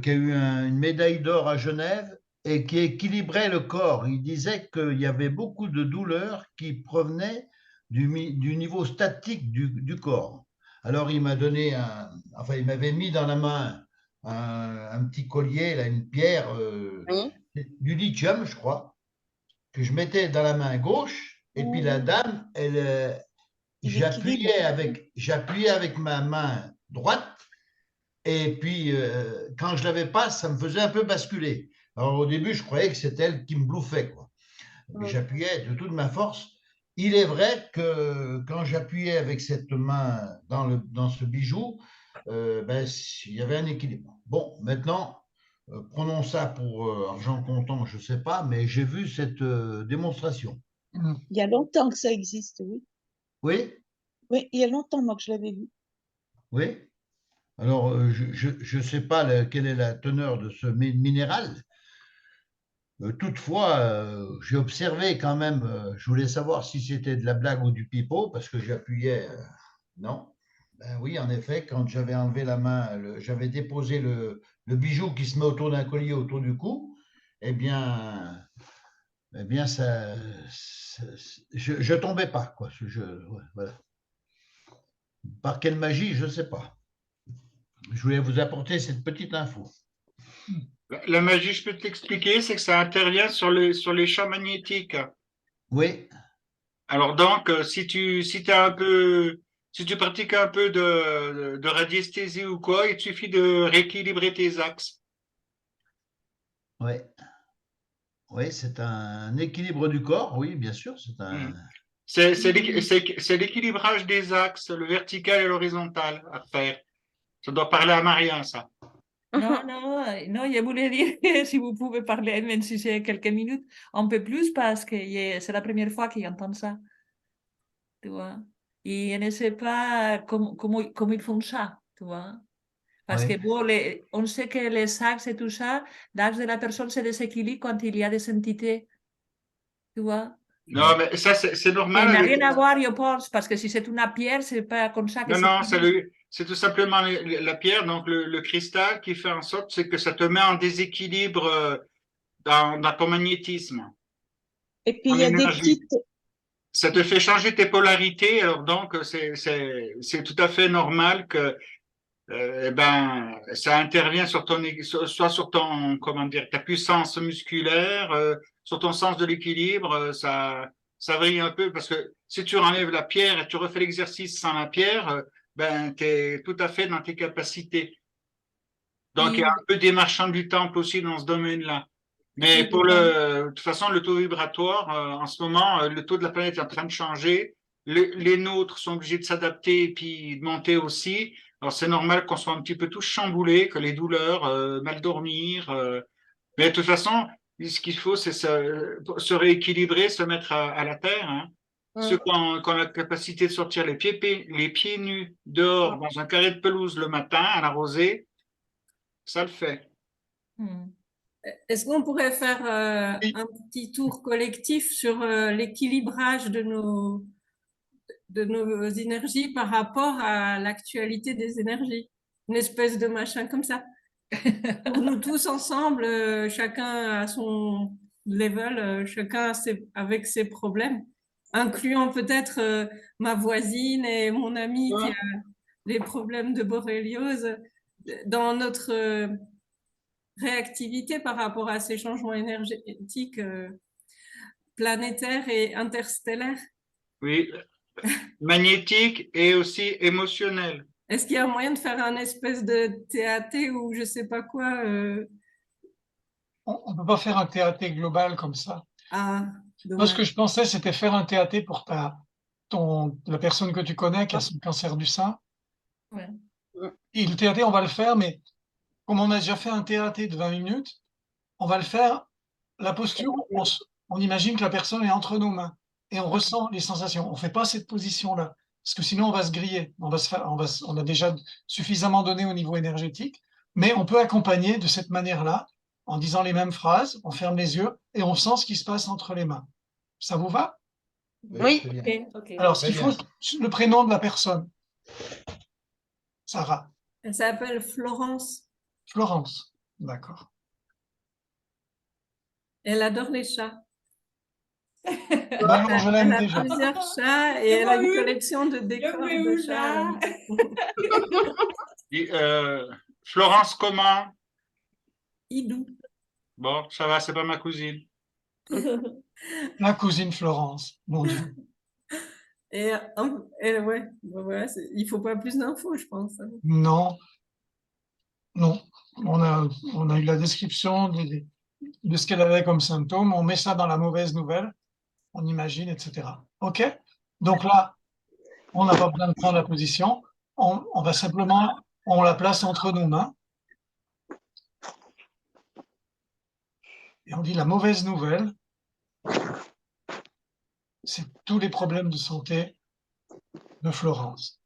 S5: qui a eu une médaille d'or à Genève et qui équilibrait le corps. Il disait qu'il y avait beaucoup de douleurs qui provenaient du niveau statique du corps. Alors il m'a donné il m'avait mis dans la main un petit collier, là, une pierre,
S2: Oui.
S5: du lithium, je crois, que je mettais dans la main gauche, et puis la dame, j'appuyais avec ma main droite, et puis quand je l'avais pas, ça me faisait un peu basculer. Alors au début, je croyais que c'était elle qui me bluffait, quoi. Mais j'appuyais de toute ma force. Il est vrai que quand j'appuyais avec cette main dans ce bijou, il y avait un équilibre. Bon, maintenant, prenons ça pour argent comptant, je ne sais pas, mais j'ai vu cette démonstration.
S4: Il y a longtemps que ça existe, oui.
S5: Oui,
S4: Oui, il y a longtemps, moi, que je l'avais vu.
S5: oui. Alors, je ne sais pas quelle est la teneur de ce minéral. Toutefois, j'ai observé quand même, je voulais savoir si c'était de la blague ou du pipeau, parce que j'appuyais. Non. Ben oui, en effet, quand j'avais enlevé la main, j'avais déposé le bijou qui se met autour d'un collier autour du cou, eh bien je tombais pas, quoi. Voilà. Par quelle magie, je ne sais pas. Je voulais vous apporter cette petite info.
S1: La magie, je peux t'expliquer, c'est que ça intervient sur les champs magnétiques.
S5: Oui,
S1: Alors donc, si tu pratiques un peu de radiesthésie ou quoi, il te suffit de rééquilibrer tes axes.
S5: oui. Oui, c'est un équilibre du corps, oui, bien sûr.
S1: C'est l'équilibrage des axes, le vertical et l'horizontal à faire. Ça doit parler à Maria, ça.
S7: Non, non, non, je voulais dire que si vous pouvez parler, même si c'est quelques minutes, un peu plus, parce que c'est la première fois que j'entends ça. Tu vois. Et je ne sais pas comment ils font ça, tu vois. Parce
S5: Oui.
S7: que bon, on sait que les axes et tout ça, l'axe de la personne se déséquilibre quand il y a des entités, tu vois.
S1: Non, mais ça, c'est
S7: Et
S1: normal
S7: n'a
S1: avec.
S7: rien à voir, je pense, parce que si c'est une pierre, c'est pas comme ça que
S1: Non,
S7: c'est.
S1: non, c'est tout simplement la pierre, donc le cristal qui fait en sorte c'est que ça te met en déséquilibre dans ton magnétisme,
S4: Et puis,
S1: en
S4: il y a des
S1: énergie.
S4: petites,
S1: Ça te fait changer tes polarités, alors donc c'est tout à fait normal que ça intervient sur soit sur ton, comment dire, ta puissance musculaire, sur ton sens de l'équilibre, ça varie un peu parce que si tu enlèves la pierre et tu refais l'exercice sans la pierre, tu es tout à fait dans tes capacités. Donc, il y a un peu des marchands du temple aussi dans ce domaine-là. Mais de toute façon, le taux vibratoire, en ce moment, le taux de la planète est en train de changer. Les nôtres sont obligés de s'adapter et puis de monter aussi. Alors, c'est normal qu'on soit un petit peu tous chamboulés, que les douleurs, mal dormir. Mais de toute façon, ce qu'il faut, c'est se rééquilibrer, se mettre à la terre. Hein. Ceux qui ont la capacité de sortir les pieds nus dehors dans un carré de pelouse le matin à la rosée, ça le fait.
S6: Est-ce qu'on pourrait faire
S3: Oui.
S6: un petit tour collectif sur l'équilibrage de nos énergies par rapport à l'actualité des énergies? Une espèce de machin comme ça. Pour nous tous ensemble, chacun à son level, chacun avec ses problèmes, incluant peut-être ma voisine et mon ami qui a des problèmes de borréliose, dans notre réactivité par rapport à ces changements énergétiques planétaires et interstellaires.
S1: Oui, magnétique et aussi émotionnel.
S6: Est-ce qu'il y a un moyen de faire un espèce de TAT ou je sais pas quoi
S3: On ne peut pas faire un TAT global comme ça.
S6: Ah,
S3: Moi, ce
S6: dommage.
S3: que je pensais, c'était faire un TAT pour la personne que tu connais qui a son cancer du sein.
S7: Ouais.
S3: Et le TAT, on va le faire, mais comme on a déjà fait un TAT de 20 minutes, on va le faire, la posture, on imagine que la personne est entre nos mains et on ressent les sensations. On ne fait pas cette position-là, parce que sinon on va se griller. On a déjà suffisamment donné au niveau énergétique, mais on peut accompagner de cette manière-là en disant les mêmes phrases, on ferme les yeux et on sent ce qui se passe entre les mains. Ça vous va?
S2: Oui.
S5: très bien.
S7: Ok, ok.
S3: Alors, ce
S5: Très
S3: qu'il faut, le prénom de la personne. Sarah.
S6: Elle s'appelle Florence.
S3: Florence. D'accord.
S6: Elle adore les chats.
S3: Ben alors, je
S6: Elle
S3: l'aime
S6: a
S3: déjà.
S6: plusieurs chats et
S7: Je
S6: elle a
S7: vois
S6: une
S7: une.
S6: collection de décors
S7: veux
S6: de
S7: une,
S6: chats à la
S7: là.
S6: maison.
S1: Et, Florence comment?
S6: Idou.
S1: Bon, ça va, c'est pas ma cousine.
S3: La cousine Florence. Mon Dieu.
S6: Et ouais, bon, voilà, il faut pas plus d'infos, je pense.
S3: Non, non. On a eu la description de ce qu'elle avait comme symptômes. On met ça dans la mauvaise nouvelle. On imagine, etc. OK? Donc là, on n'a pas besoin de prendre la position. On va simplement, on la place entre nos mains. Et on dit la mauvaise nouvelle, c'est tous les problèmes de santé de Florence.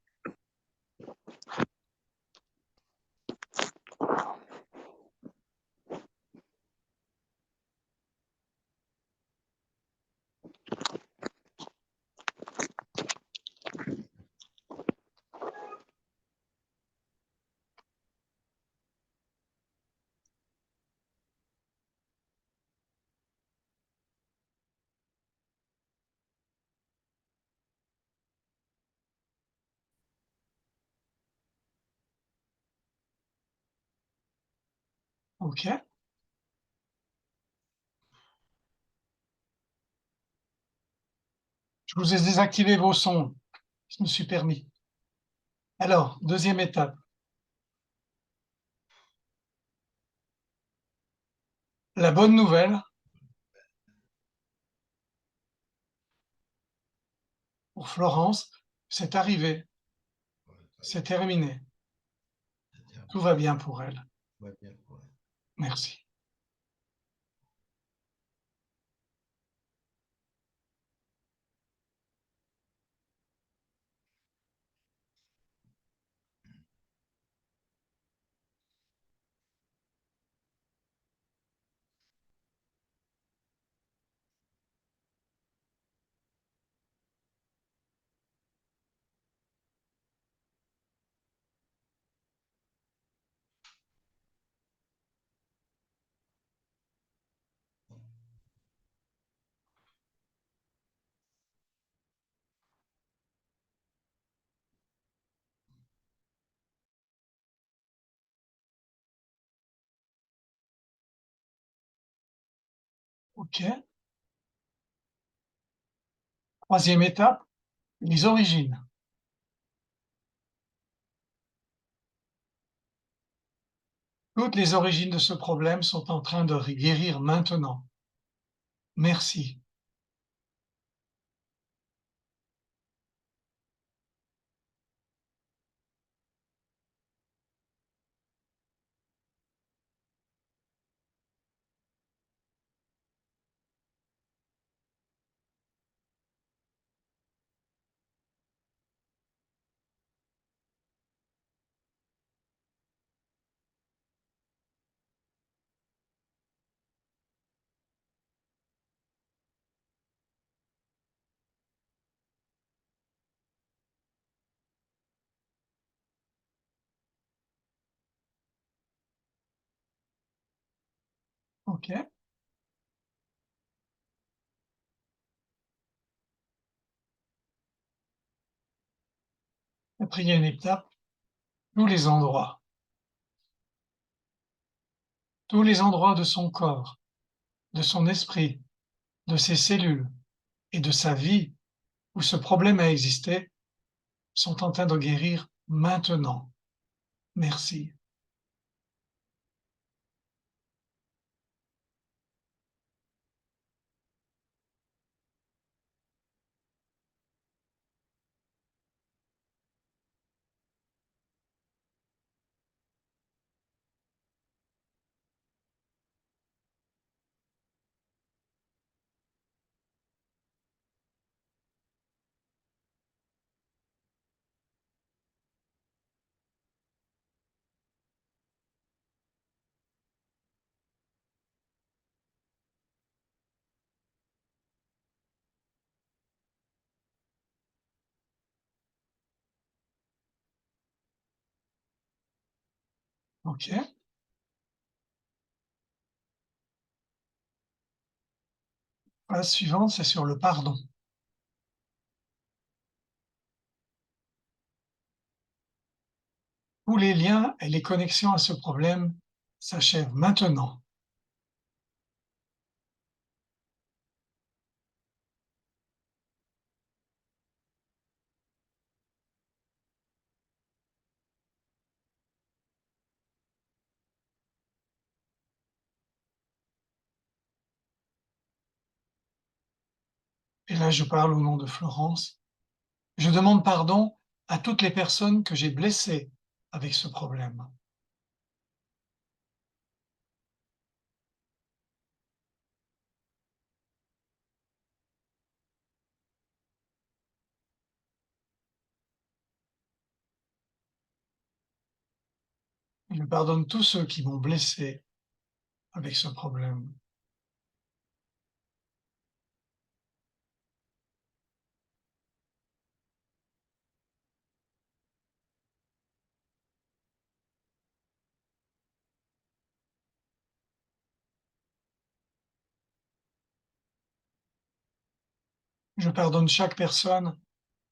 S3: OK? Je vous ai désactivé vos sons. Je me suis permis. Alors, deuxième étape. La bonne nouvelle pour Florence, c'est arrivé, c'est terminé. Tout va bien pour elle. Merci. OK. Troisième étape, les origines. Toutes les origines de ce problème sont en train de guérir maintenant. Merci. OK. Quatrième étape, tous les endroits. Tous les endroits de son corps, de son esprit, de ses cellules et de sa vie où ce problème a existé sont en train de guérir maintenant. Merci. Ok. Phase suivante, c'est sur le pardon. Tous les liens et les connexions à ce problème s'achèvent maintenant. Et là, je parle au nom de Florence. Je demande pardon à toutes les personnes que j'ai blessées avec ce problème. Je pardonne tous ceux qui m'ont blessé avec ce problème. Je pardonne chaque personne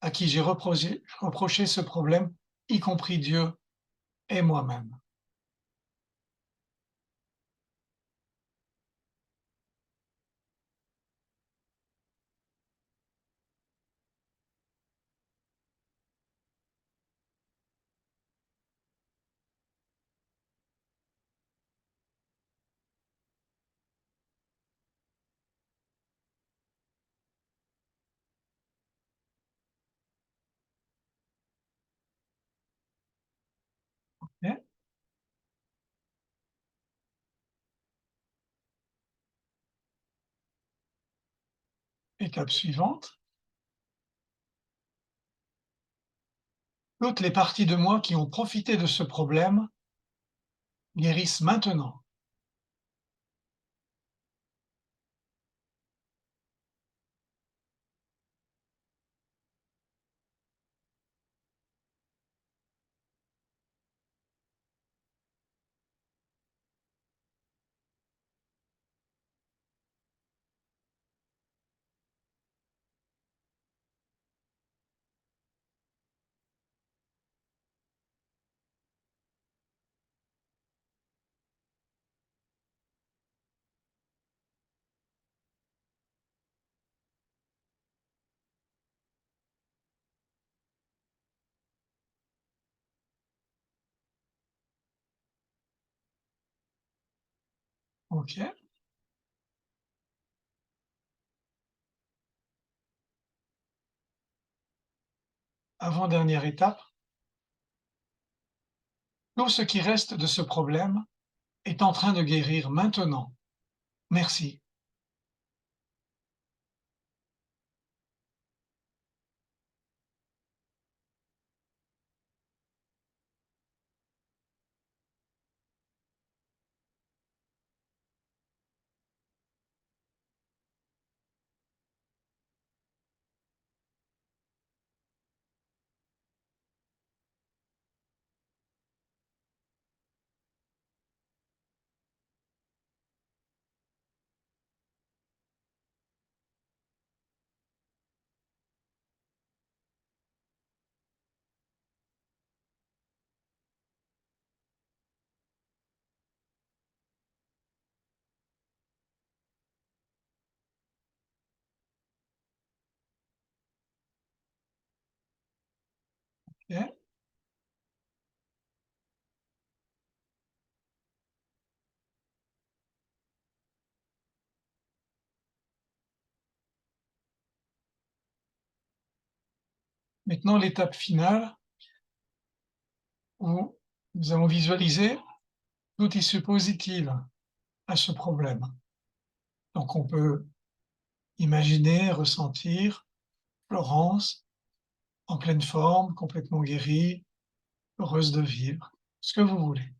S3: à qui j'ai reproché ce problème, y compris Dieu et moi-même. Ok. Étape suivante. Toutes les parties de moi qui ont profité de ce problème guérissent maintenant. Ok. Avant-dernière étape. Tout ce qui reste de ce problème est en train de guérir maintenant. Merci. Ok. Maintenant, l'étape finale où nous allons visualiser toute issue positive à ce problème. Donc, on peut imaginer, ressentir Florence en pleine forme, complètement guérie, heureuse de vivre, ce que vous voulez.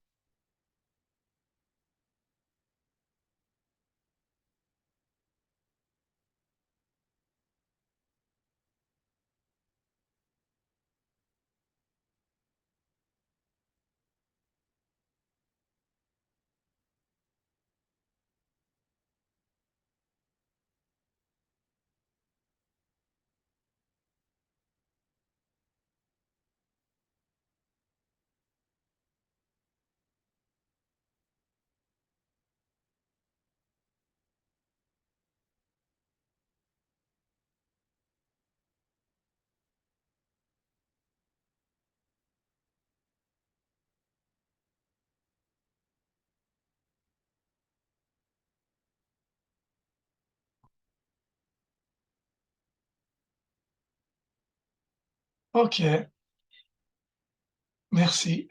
S3: Ok, merci.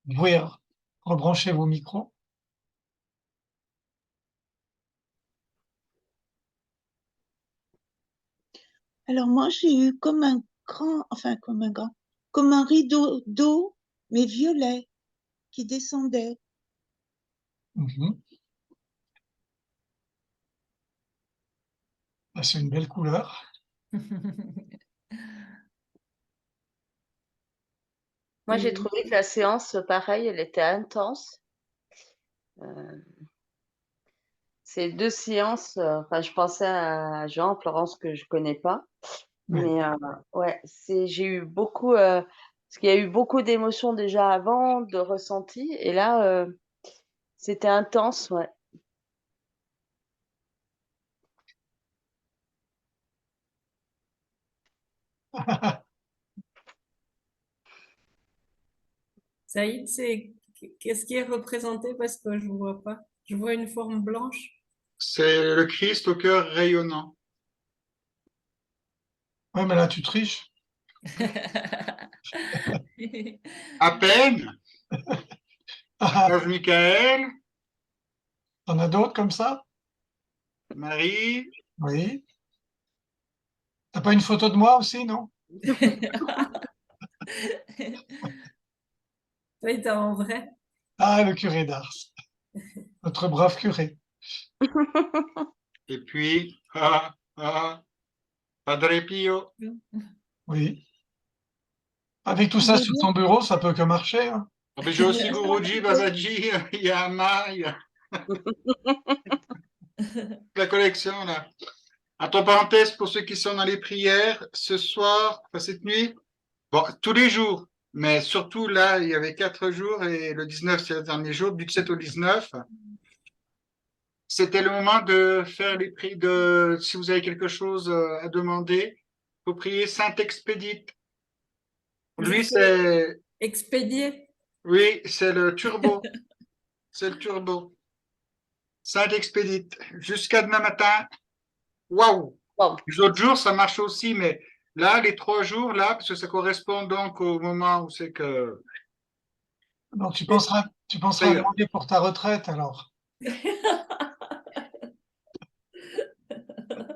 S3: Vous pouvez rebrancher vos micros.
S4: Alors moi, j'ai eu comme un comme un rideau d'eau, mais violet, qui descendait.
S3: Mhm. Ah, c'est une belle couleur.
S2: Moi, j'ai
S4: Et
S2: trouvé que la séance, pareil, elle était intense. Ces 2 séances, enfin, je pensais à Jean, Florence que je connais pas,
S3: Oui.
S2: mais ouais, j'ai eu beaucoup, parce qu'il y a eu beaucoup d'émotions déjà avant, de ressentis et là, c'était intense, ouais.
S6: Saïd, qu'est-ce qui est représenté parce que je ne vois pas. Je vois une forme blanche.
S1: C'est le Christ au cœur rayonnant.
S3: Ouais, mais là, tu triches.
S1: À peine, Ange Michael,
S3: T'en as d'autres comme ça?
S1: Marie,
S3: Oui. T'as pas une photo de moi aussi, non?
S6: Saïd, en vrai.
S3: Ah, le curé d'Ars. Notre brave curé.
S1: et puis, Padre Pio.
S3: Oui. Avec tout
S4: je
S3: ça
S4: veux
S3: sur
S4: dire,
S3: ton bureau, ça peut que marcher, hein.
S1: Ah, mais j'ai aussi Guruji, Babaji, Yama, il y a la collection là. Entre parenthèses, pour ceux qui sont dans les prières, ce soir, enfin cette nuit, bon, tous les jours, mais surtout là, il y avait 4 jours et le 19, c'est le dernier jour, du 7 au 19. C'était le moment de faire les prières, si vous avez quelque chose à demander, faut prier Saint Expédite. Lui, c'est,
S6: Expédié.
S1: oui, c'est le turbo, c'est le turbo. Saint Expédite. Jusqu'à demain matin, waouh!
S2: Bon,
S1: Les autres jours, ça marche aussi, mais là, les 3 jours, là, parce que ça correspond donc au moment où c'est que
S3: Donc, tu
S1: ça
S3: penseras
S1: y
S3: à
S1: est.
S3: demander pour ta retraite, alors.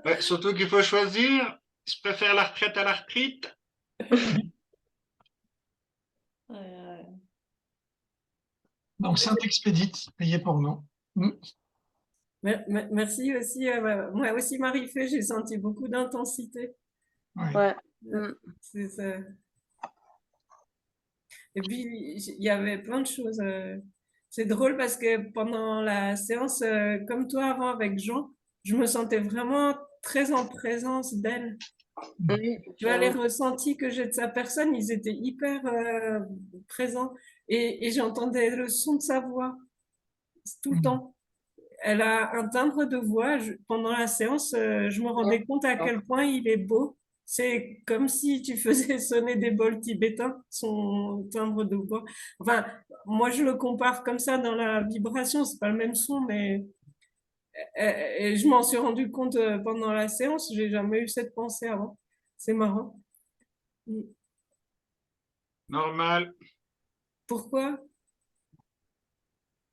S1: Ouais, surtout qu'il faut choisir. Je préfère la retraite à la retraite.
S3: Donc, Saint-Expédite, payé pour nous. Mm.
S6: Merci aussi. Moi aussi, Marie-Fé, j'ai senti beaucoup d'intensité.
S3: Oui.
S2: ouais. Mm.
S6: C'est ça. Et puis, il y avait plein de choses. C'est drôle parce que pendant la séance, comme toi avant avec Jean, je me sentais vraiment très en présence d'elle.
S2: Oui,
S6: Tu vois, les
S2: j'avoue.
S6: ressentis que j'ai de sa personne, ils étaient hyper présents. Et j'entendais le son de sa voix tout le
S3: Mm.
S6: temps. Elle a un timbre de voix. Pendant la séance, je me rendais compte à quel point il est beau. C'est comme si tu faisais sonner des bols tibétains, son timbre de voix. Enfin, moi, je le compare comme ça dans la vibration. C'est pas le même son, mais et je m'en suis rendu compte pendant la séance. J'ai jamais eu cette pensée avant. C'est marrant.
S1: Normal.
S6: Pourquoi?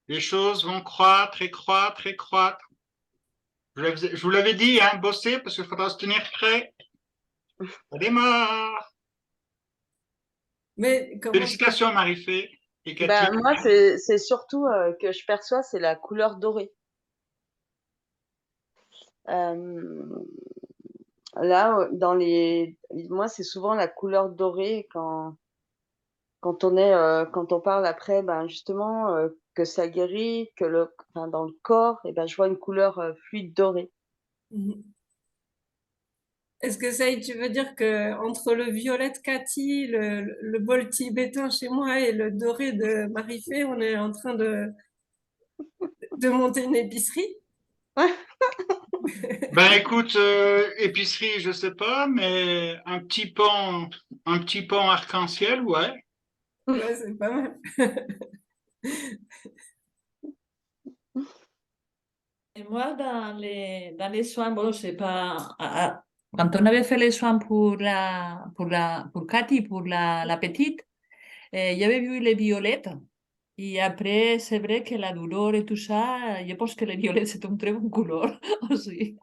S1: Les choses vont croître et croître et croître. Je vous l'avais dit, hein, bosser parce qu'il faudra se tenir prêt. On démarre.
S6: Mais comment ça?
S1: Félicitations, Marie-Fé et Cathy.
S2: Ben, moi, c'est surtout que je perçois, c'est la couleur dorée. Euh, Là, moi, c'est souvent la couleur dorée quand on parle après, ben justement, que ça guérit, enfin, dans le corps, et ben je vois une couleur fluide dorée.
S6: Mhm. Est-ce que ça, tu veux dire que entre le violet de Cathy, le bol tibétain chez moi et le doré de Marie-Fé, on est en train de monter une épicerie?
S1: Ben écoute, épicerie, je sais pas, mais un petit pont arc-en-ciel, ouais.
S6: Ouais, c'est pas mal.
S7: Et moi, dans les soins, bon, c'est pas. Quand on avait fait les soins pour Cathy, pour la petite, j'avais vu les violettes. Et après, c'est vrai que la douleur et tout ça, je pense que les violettes, c'est une très bonne couleur aussi.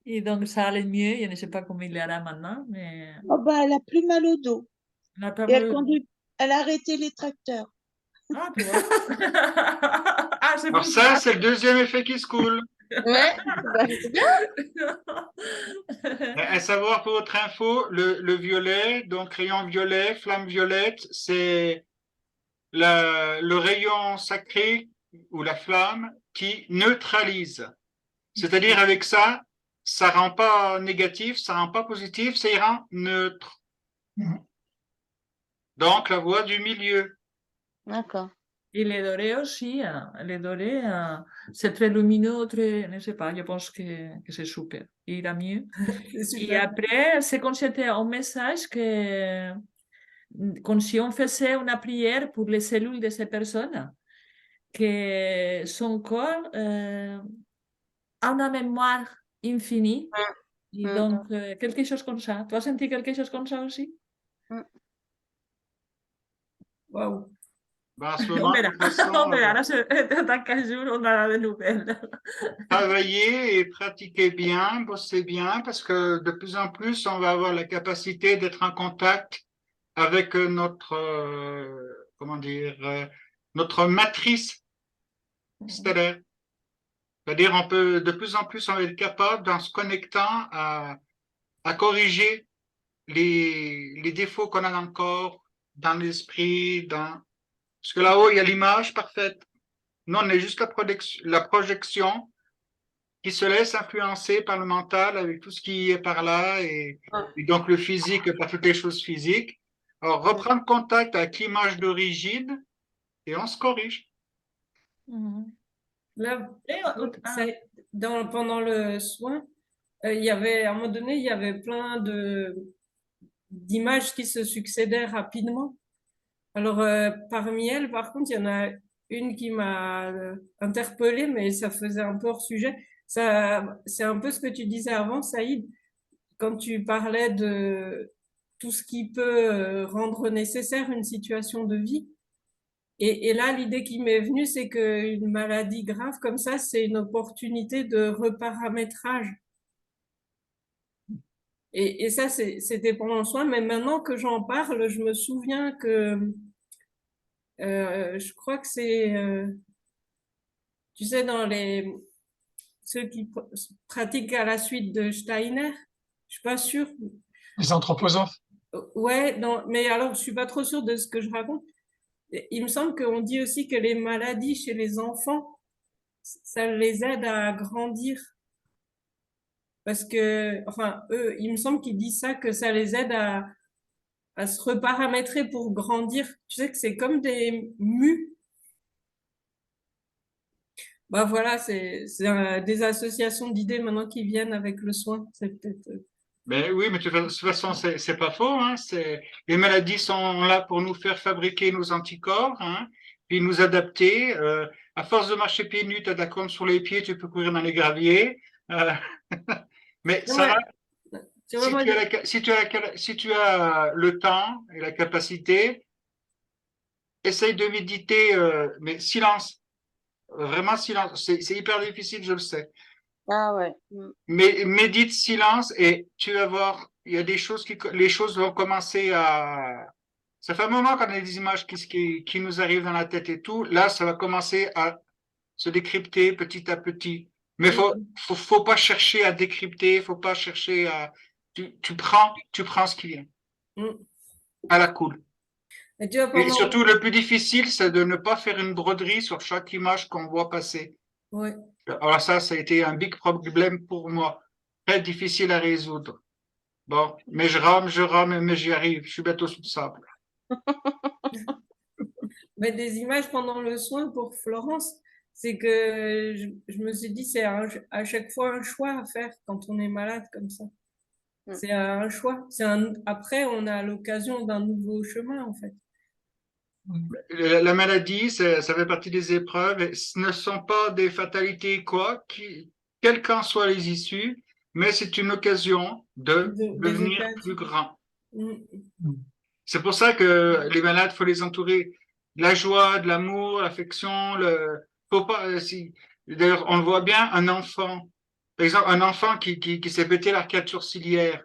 S7: Et donc, ça allait mieux. Je ne sais pas comment il ira maintenant, mais
S4: Oh bah, elle a plus mal au dos.
S7: on a pas
S4: Et elle
S7: mal.
S4: conduit, elle a arrêté les tracteurs.
S7: Ah, tu vois. Ah, c'est
S1: Alors
S7: pour
S1: ça,
S7: ça.
S1: c'est le deuxième effet qui se coule.
S2: Ouais, bah, c'est bien.
S1: À savoir pour votre info, le violet, donc rayon violet, flamme violette, c'est le rayon sacré ou la flamme qui neutralise. C'est-à-dire avec ça, ça rend pas négatif, ça rend pas positif, ça y rend neutre.
S3: Mhm.
S1: Donc la voie du milieu.
S2: D'accord.
S7: Et les dorés aussi, les dorés, c'est très lumineux, très, je ne sais pas, je pense que c'est super. Il ira mieux.
S6: C'est
S7: Et
S6: super.
S7: après, c'est comme c'était un message que, comme si on faisait une prière pour les cellules de ces personnes, que son corps a une mémoire infinie. Et
S2: Mm,
S7: donc, quelque chose comme ça. Tu as senti quelque chose comme ça aussi?
S2: mm.
S6: Waouh.
S1: Ben, à ce
S7: On
S1: moment, de
S7: verra.
S1: toute façon,
S7: On verra. Là, dans 15 jours, on aura des nouvelles.
S1: travaillez et pratiquez bien, bossez bien, parce que de plus en plus, on va avoir la capacité d'être en contact avec notre, comment dire, notre matrice stellaire. C'est-à-dire, on peut, de plus en plus, on va être capable, en se connectant, à corriger les défauts qu'on a dans le corps, dans l'esprit, dans... Parce que là-haut, il y a l'image parfaite. Nous, on est juste la projection qui se laisse influencer par le mental avec tout ce qui est par là et donc le physique par toutes les choses physiques. Alors, reprendre contact avec l'image d'origine et on se corrige.
S7: Mhm.
S6: Là,
S7: Et,
S6: ça, pendant le soin, il y avait, à un moment donné, il y avait plein d'images qui se succédaient rapidement. Alors, parmi elles, par contre, il y en a une qui m'a interpellée, mais ça faisait un peu hors sujet. Ça, c'est un peu ce que tu disais avant, Saïd, quand tu parlais de tout ce qui peut rendre nécessaire une situation de vie. Et là, l'idée qui m'est venue, c'est qu'une maladie grave comme ça, c'est une opportunité de reparamétrage. Et ça, c'était pendant le soin, mais maintenant que j'en parle, je me souviens que je crois que c'est, tu sais, dans ceux qui pratiquent à la suite de Steiner, je suis pas sûre.
S3: Les anthroposophes.
S6: Ouais, non, mais alors je suis pas trop sûre de ce que je raconte. Il me semble qu'on dit aussi que les maladies chez les enfants, ça les aide à grandir. Parce que, enfin, eux, il me semble qu'ils disent ça, que ça les aide à se reparamétrer pour grandir. Tu sais que c'est comme des mus. Bah voilà, c'est des associations d'idées maintenant qui viennent avec le soin. C'est peut-être.
S1: Ben oui, mais de toute façon, c'est pas faux. Hein, les maladies sont là pour nous faire fabriquer nos anticorps, hein, puis nous adapter. À force de marcher pieds nus, tu as de la corne sur les pieds, tu peux courir dans les graviers. Euh, mais
S6: Non, mais,
S1: Sarah,
S6: tu vois, moi,
S1: si tu as le temps et la capacité, essaye de méditer, mais silence, vraiment silence. C'est hyper difficile, je le sais.
S2: Ah ouais.
S1: Mais médite silence et tu vas voir, il y a des choses les choses vont commencer à. Ça fait un moment qu'on a des images qui nous arrivent dans la tête et tout. Là, ça va commencer à se décrypter petit à petit. Mais faut pas chercher à décrypter, faut pas chercher à. Tu prends ce qui vient
S6: Mm.
S1: à la cool.
S6: Et tu vois,
S1: Et
S6: pendant.
S1: surtout, le plus difficile, c'est de ne pas faire une broderie sur chaque image qu'on voit passer.
S6: Ouais.
S1: Alors ça a été un big problème pour moi. Très difficile à résoudre. Bon, mais je rame, mais j'y arrive. Je suis bientôt sous le sable.
S6: Mais des images pendant le soin pour Florence, c'est que je me suis dit, c'est à chaque fois un choix à faire quand on est malade comme ça. C'est un choix. Après, on a l'occasion d'un nouveau chemin, en fait.
S1: La maladie, ça fait partie des épreuves. Et ce ne sont pas des fatalités, quoi, quelles qu'en soient les issues, mais c'est une occasion de
S6: Des
S1: devenir plus
S6: occasions.
S1: grand.
S6: Mm.
S1: C'est pour ça que les malades, faut les entourer de la joie, de l'amour, l'affection. Faut pas. D'ailleurs, on le voit bien, un enfant, par exemple, un enfant qui s'est pété l'arcade sourcilière,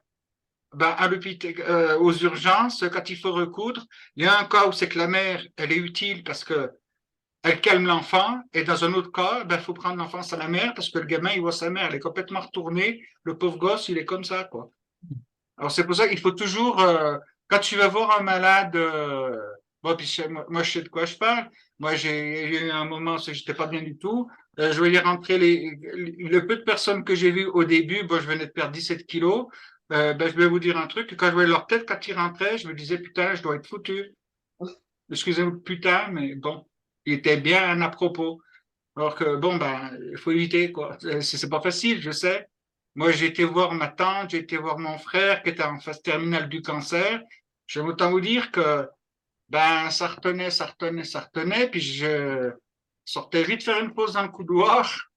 S1: ben, à l'hôpital, aux urgences, quand il faut recoudre, il y a un cas où c'est que la mère, elle est utile parce que elle calme l'enfant, et dans un autre cas, ben, il faut prendre l'enfant à la mère parce que le gamin, il voit sa mère, elle est complètement retournée, le pauvre gosse, il est comme ça, quoi. Alors, c'est pour ça qu'il faut toujours, quand tu vas voir un malade, bon, puis moi, je sais de quoi je parle. Moi, j'ai eu un moment où j'étais pas bien du tout. Je voyais rentrer le peu de personnes que j'ai vues au début. Bon, je venais de perdre 17 kilos. Ben, je vais vous dire un truc. Quand je voyais leur tête, quand ils rentraient, je me disais, putain, je dois être foutu. Excusez-moi, putain, mais bon, il était bien à propos. Alors que, bon, ben, il faut éviter, quoi. C'est pas facile, je sais. Moi, j'ai été voir ma tante, j'ai été voir mon frère qui était en phase terminale du cancer. Je vais autant vous dire que, ben, ça retenait, ça retenait, ça retenait, puis je sortais vite faire une pause dans le couloir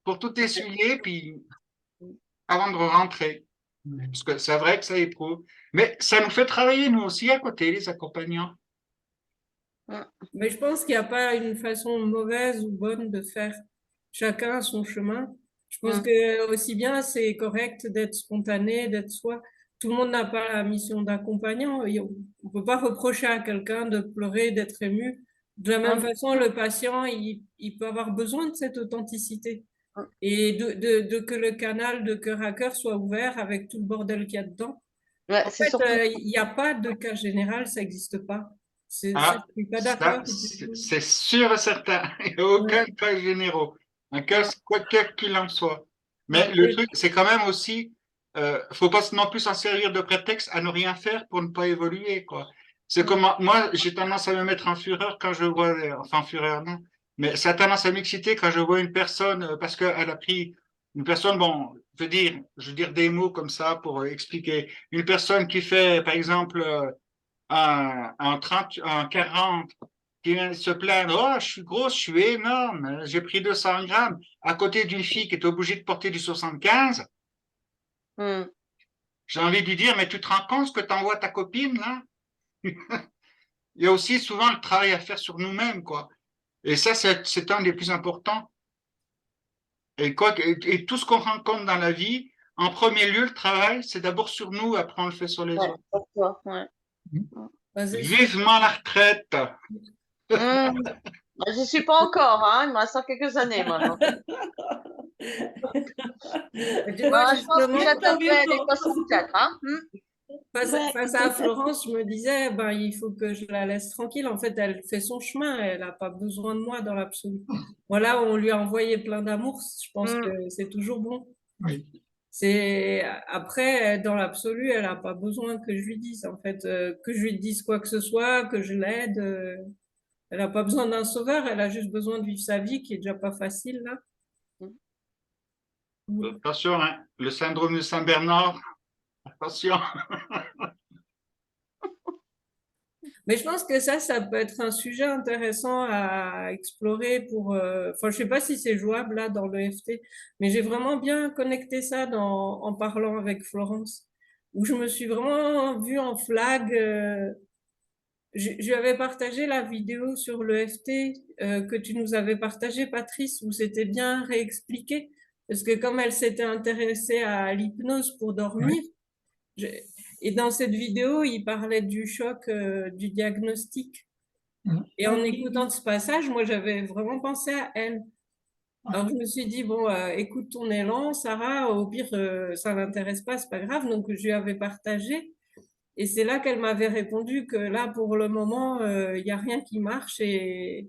S1: pour tout essuyer, puis avant de rentrer. Parce que c'est vrai que ça éprouve. Mais ça nous fait travailler, nous aussi, à côté, les accompagnants.
S6: Mais je pense qu'il n'y a pas une façon mauvaise ou bonne de faire chacun son chemin. Je pense que aussi bien c'est correct d'être spontané, d'être soi. Tout le monde n'a pas la mission d'accompagnant. Et on ne peut pas reprocher à quelqu'un de pleurer, d'être ému. De la même façon, le patient, il peut avoir besoin de cette authenticité et de que le canal de cœur à cœur soit ouvert avec tout le bordel qu'il y a dedans.
S2: Ouais,
S6: En
S2: c'est
S6: fait,
S2: surtout.
S6: il n'y a pas de cas général, ça n'existe pas. Ça,
S1: Ah,
S6: je suis pas
S1: ça,
S6: d'accord.
S1: c'est sûr et certain. Il n'y a aucun
S6: Ouais,
S1: cas généraux. Un cas,
S2: Ouais.
S1: quoi qu'il en soit. Mais
S6: ouais.
S1: le truc, c'est quand même aussi, faut pas non plus s'en servir de prétexte à ne rien faire pour ne pas évoluer, quoi. C'est comme moi, j'ai tendance à me mettre en fureur quand je vois, enfin en fureur, non, mais ça a tendance à m'exciter quand je vois une personne, parce qu'elle a pris une personne, bon, je veux dire des mots comme ça pour expliquer. Une personne qui fait, par exemple, un 30, un 40 qui vient se plaindre, oh, je suis grosse, je suis énorme, j'ai pris 200 grammes, à côté d'une fille qui est obligée de porter du 75,
S2: Mm.
S1: j'ai envie de lui dire, mais tu te rends compte ce que t'envoies ta copine, là? Il y a aussi souvent le travail à faire sur nous-mêmes, quoi. Et ça, c'est un des plus importants. Et tout ce qu'on rencontre dans la vie, en premier lieu, le travail, c'est d'abord sur nous, après on le fait sur les
S2: Ouais,
S1: autres.
S2: pour toi, ouais.
S6: Bah, c'est sûr.
S1: Vivement la retraite.
S2: J'y suis pas encore, hein. Il me reste quelques années maintenant.
S6: Et tu vois,
S2: Je pense que
S6: justement,
S2: j'atteindrai les 64, hein.
S6: face à Florence, je me disais, ben, il faut que je la laisse tranquille. En fait, elle fait son chemin, elle n'a pas besoin de moi dans l'absolu. Voilà, on lui a envoyé plein d'amour, je pense que c'est toujours bon.
S3: Oui.
S6: C'est après, dans l'absolu, elle n'a pas besoin que je lui dise, en fait, que je lui dise quoi que ce soit, que je l'aide. Elle n'a pas besoin d'un sauveur, elle a juste besoin de vivre sa vie qui est déjà pas facile là.
S1: Attention, hein, le syndrome de Saint-Bernard, attention.
S6: Mais je pense que ça peut être un sujet intéressant à explorer pour. Enfin, je sais pas si c'est jouable là dans le FT, mais j'ai vraiment bien connecté ça en parlant avec Florence, où je me suis vraiment vue en flag. Je lui avais partagé la vidéo sur le FT que tu nous avais partagé, Patrice, où c'était bien réexpliqué, parce que comme elle s'était intéressée à l'hypnose pour dormir,
S3: Oui.
S6: je- et dans cette vidéo, il parlait du choc du diagnostic. Et en écoutant ce passage, moi, j'avais vraiment pensé à elle. Alors, je me suis dit, bon, écoute ton élan, Sarah, au pire, ça l'intéresse pas, c'est pas grave. Donc, je lui avais partagé. Et c'est là qu'elle m'avait répondu que là, pour le moment, il n'y a rien qui marche. Et-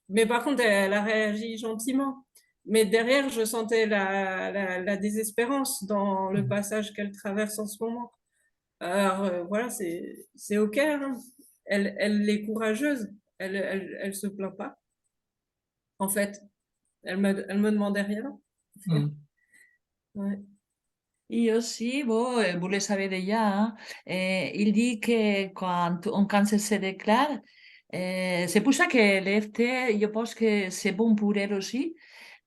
S6: Mais par contre, elle a réagi gentiment. Mais derrière, je sentais la désespérance dans le passage qu'elle traverse en ce moment. Alors voilà, c'est OK, hein. Elle est courageuse. Elle se plaint pas. En fait, elle me demandait rien.
S3: Mm.
S6: Ouais.
S7: Et aussi, bon, vous le savez déjà, hein, il dit que quand un cancer se déclare, c'est pour ça que l'EFT, je pense que c'est bon pour elle aussi,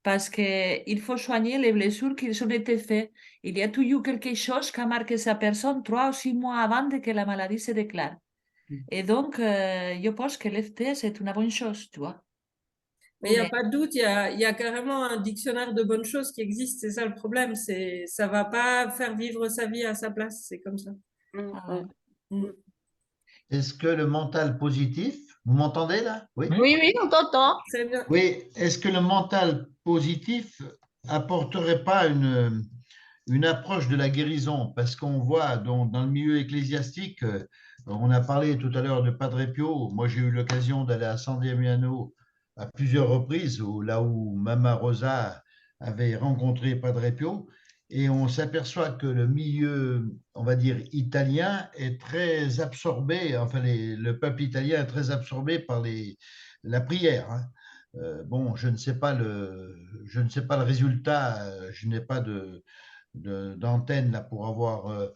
S7: parce qu'il faut soigner les blessures qui ont été faites. Il y a toujours quelque chose qui a marqué sa personne 3 ou 6 mois avant que la maladie se déclare. Et donc, je pense que l'EFT, c'est une bonne chose, tu vois.
S6: Mais il n'y a pas de doute, il y a carrément un dictionnaire de bonnes choses qui existe. C'est ça le problème. Ça ne va pas faire vivre sa vie à sa place. C'est comme ça.
S7: Ah,
S6: Mm.
S5: Est-ce que le mental positif, vous m'entendez là? Oui.
S2: Oui, oui, on t'entend.
S6: Très bien.
S5: Oui, est-ce que le mental positif apporterait pas une approche de la guérison? Parce qu'on voit dans le milieu ecclésiastique, on a parlé tout à l'heure de Padre Pio. Moi, j'ai eu l'occasion d'aller à San Damiano à plusieurs reprises, là où Mama Rosa avait rencontré Padre Pio. Et on s'aperçoit que le milieu, on va dire, italien est très absorbé, enfin, le peuple italien est très absorbé par la prière, hein. Bon, je ne sais pas le résultat, je n'ai pas d'antenne là pour avoir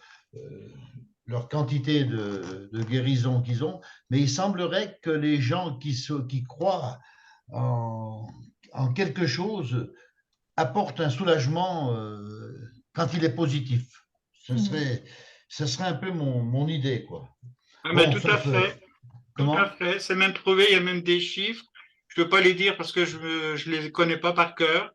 S5: leur quantité de guérison qu'ils ont, mais il semblerait que les gens qui croient en quelque chose apportent un soulagement quand il est positif. Ce serait un peu mon idée, quoi.
S1: Ah, mais
S5: Bon,
S1: tout à
S5: sauf
S1: fait. Tout à
S5: comment?
S1: fait. C'est même prouvé. Il y a même des chiffres. Je ne peux pas les dire parce que je ne les connais pas par cœur.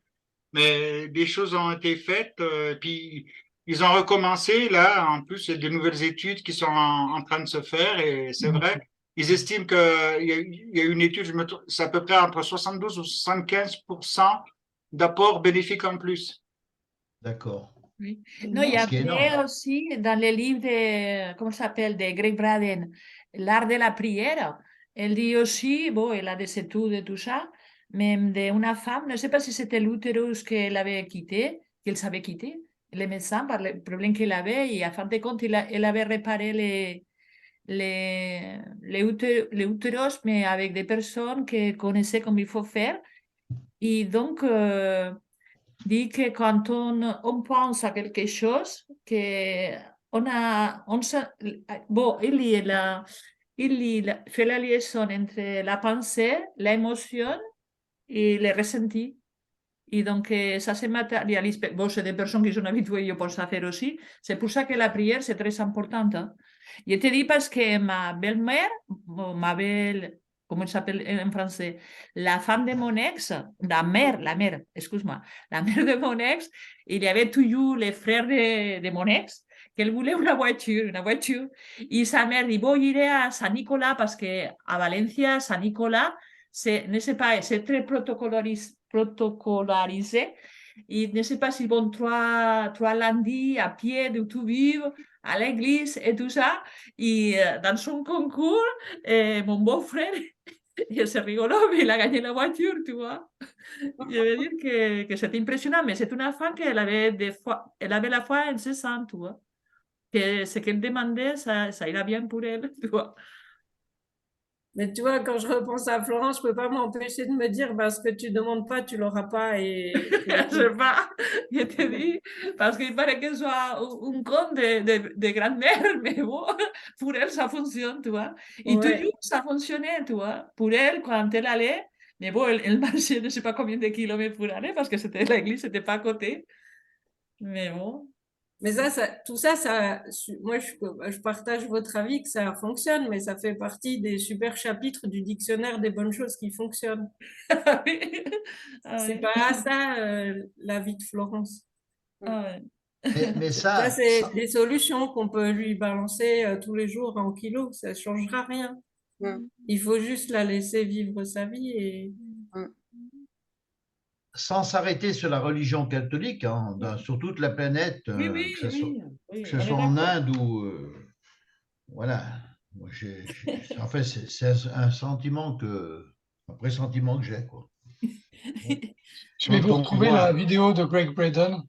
S1: Mais des choses ont été faites. Puis ils ont recommencé. Là, en plus, il y a de nouvelles études qui sont en train de se faire. Et c'est vrai. Ils estiment qu'il y a une étude, c'est à peu près entre 72 ou 75% d'apports bénéfiques en plus.
S5: D'accord.
S7: oui. No, y
S5: Ce qui est énorme.
S7: hablé aussi dans le livre de, ¿cómo se s'appelle? De Greg Braden, L'art de la prière. Elle dit aussi, bon, elle a des études et tout ça, même d'une femme, je ne sais pas si c'était l'utérus qu'elle avait quitté, qu'elle savait quitter, les médecins par le problème qu'elle avait, et à fin de compte, elle avait réparé les utérus, mais avec des personnes qui connaissaient comme il faut faire. Et donc, dit que quand on pense à quelque chose, que bon, il fait la liaison entre la pensée, l'émotion et le ressenti. Et donc, ça se matérialise. Bon, c'est des personnes qui sont habituées, je pense, à faire aussi. C'est pour ça que la prière, c'est très importante. Hein. Je te dis parce que ma belle-mère, ma belle, comment elle s'appelle en français, la femme de mon ex, la mère, excuse-moi, la mère de mon ex, il y avait toujours les frères de mon ex, qu'elle voulait une voiture. Et sa mère dit, bon, j'irai à San Nicolas parce que à Valencia, San Nicolas, ne sais pas, c'est très protocolarisé. Et ne sais pas s'ils vont trois lundis à pied de tout vivre à l'église et tout ça. Et dans son concours, mon beau-frère, c'est rigolo, mais il a gagné la voiture, tu vois. Je veux dire que c'était impressionnant, mais c'est une femme qu'elle avait, elle avait la foi incessante, tu vois. Que ce qu'elle demandait, ça ira bien pour elle, tu vois.
S6: Mais tu vois, quand je repense à Florence, je ne peux pas m'empêcher de me dire, ce que tu ne demandes pas, tu ne l'auras pas.
S7: Je sais pas, je te dis, parce qu'il paraît qu'elle soit un conte de grand-mère, mais bon, pour elle, ça fonctionne, tu vois. Et
S6: Ouais.
S7: toujours, ça fonctionnait, tu vois. Pour elle, quand elle allait, mais bon, elle marchait je ne sais pas combien de kilomètres pour aller, parce que c'était l'église, c'était pas à côté. Mais bon.
S6: Mais tout ça, moi, je partage votre avis que ça fonctionne, mais ça fait partie des super chapitres du dictionnaire des bonnes choses qui fonctionnent.
S7: Ah oui. Ah
S6: C'est
S7: oui.
S6: pas ça, la vie de Florence.
S7: Ah oui.
S5: Mais
S6: Ça,
S5: ça,
S6: c'est des solutions qu'on peut lui balancer tous les jours en kilos. Ça ne changera rien.
S2: Mm.
S6: Il faut juste la laisser vivre sa vie et
S5: sans s'arrêter sur la religion catholique, hein, sur toute la planète,
S7: Oui, oui,
S5: que
S7: oui,
S5: que
S7: oui,
S5: ce
S7: on est
S5: soit en
S7: d'accord.
S5: Inde ou voilà. Moi, en fait, c'est un sentiment un pressentiment que j'ai, quoi.
S3: Je vais
S5: Quand
S3: vous
S5: on
S3: retrouver la
S5: voit,
S3: vidéo de Greg Braden.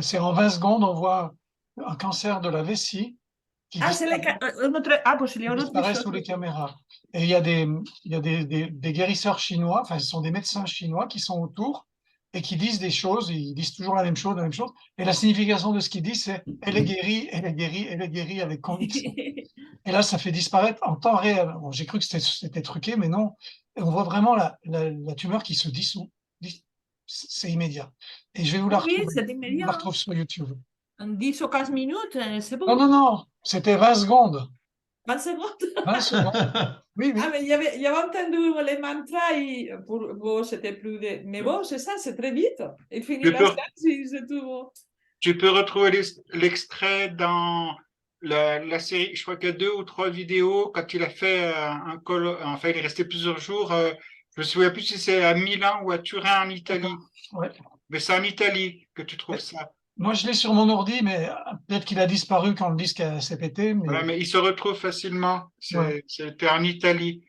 S3: C'est en 20 secondes, on voit un cancer de la vessie qui
S7: Ah, c'est un autre. Ah, pues il y a un autre
S3: disparaît
S7: épisode.
S3: sous les caméras. Et il y a des guérisseurs chinois, enfin, ce sont des médecins chinois qui sont autour et qui disent des choses, ils disent toujours la même chose, et la signification de ce qu'ils disent, c'est « elle est guérie, elle est guérie, elle est guérie » avec conviction. Et là, ça fait disparaître en temps réel. Bon, j'ai cru que c'était truqué, mais non. Et on voit vraiment la tumeur qui se dissout. C'est immédiat. Et je vais vous la
S7: Oui,
S3: retrouver.
S7: c'est
S3: Je
S7: immédiat.
S3: la retrouve sur YouTube.
S7: En 10 ou 15 minutes, c'est bon.
S3: Non, non, non, c'était 20 secondes.
S7: 20 secondes.
S3: 20 secondes. Oui, oui.
S7: Ah, mais il y avait entendu les mantras, bon, c'était plus de... Mais bon, c'est ça, c'est très vite. Il finit
S1: Tu
S7: la
S1: peux-
S7: séance, c'est tout bon.
S1: Tu peux retrouver l'extrait dans la série. Je crois qu'il y a 2 ou 3 vidéos quand il a fait un colloque. Enfin, il est resté plusieurs jours. Je me souviens plus si c'est à Milan ou à Turin en Italie.
S3: Ouais.
S1: Mais c'est en Italie que tu trouves ça.
S3: Moi, je l'ai sur mon ordi, mais peut-être qu'il a disparu quand le disque s'est pété. Mais...
S1: Voilà, mais il se retrouve facilement.
S3: Ouais.
S1: C'était en Italie.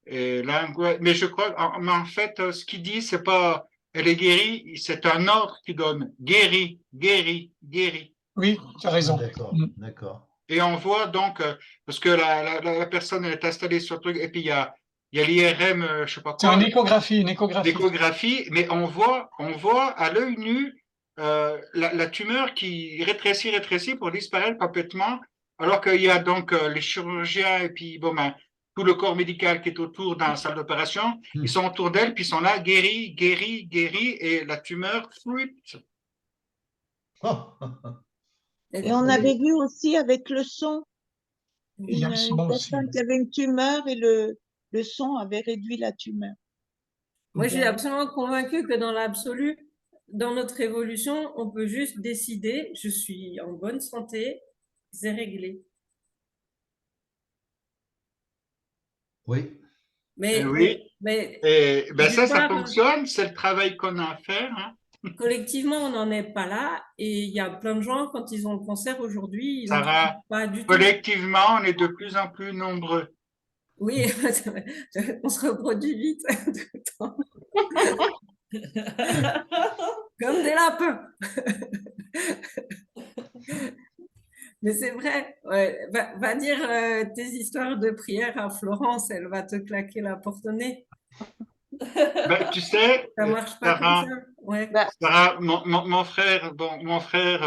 S1: Et là, ouais, mais je crois, mais en fait, ce qu'il dit, c'est pas elle est guérie, c'est un ordre qui donne guérie, guérie, guérie.
S3: Oui, tu as raison.
S5: D'accord,
S3: Mm.
S5: d'accord.
S1: Et on voit donc, parce que la personne elle est installée sur le truc, et puis il y a l'IRM, je sais pas
S3: C'est
S1: quoi,
S3: une échographie, une échographie.
S1: l'échographie, mais on voit à l'œil nu la tumeur qui rétrécit pour disparaître complètement, alors qu'il y a donc les chirurgiens et puis bon ben tout le corps médical qui est autour dans la salle d'opération, ils sont autour d'elle, puis ils sont là, guéris, guéris, guéris, et la tumeur fuite.
S4: Et on avait vu aussi avec le son,
S3: Il y a le son
S4: une
S3: aussi.
S4: personne qui avait une tumeur et le son avait réduit la tumeur.
S6: Moi, je suis absolument convaincue que dans l'absolu, dans notre évolution, on peut juste décider, je suis en bonne santé, c'est réglé.
S5: Oui.
S6: Mais,
S1: Oui.
S6: mais
S1: Et ben ça
S6: part,
S1: fonctionne, c'est le travail qu'on a à faire. Hein.
S6: collectivement, on n'en est pas là. Et il y a plein de gens, quand ils ont le cancer aujourd'hui, ils n'en
S1: Sarah,
S6: trouvent pas du tout.
S1: collectivement, on est de plus en plus nombreux.
S6: Oui, on se reproduit vite tout le temps. Comme des lapins. Mais c'est vrai, ouais. Va dire tes histoires de prière à Florence, elle va te claquer la porte au nez.
S1: Ben, tu sais,
S6: Ça marche pas
S1: Sarah,
S6: comme ça. Ouais.
S1: Sarah, mon frère,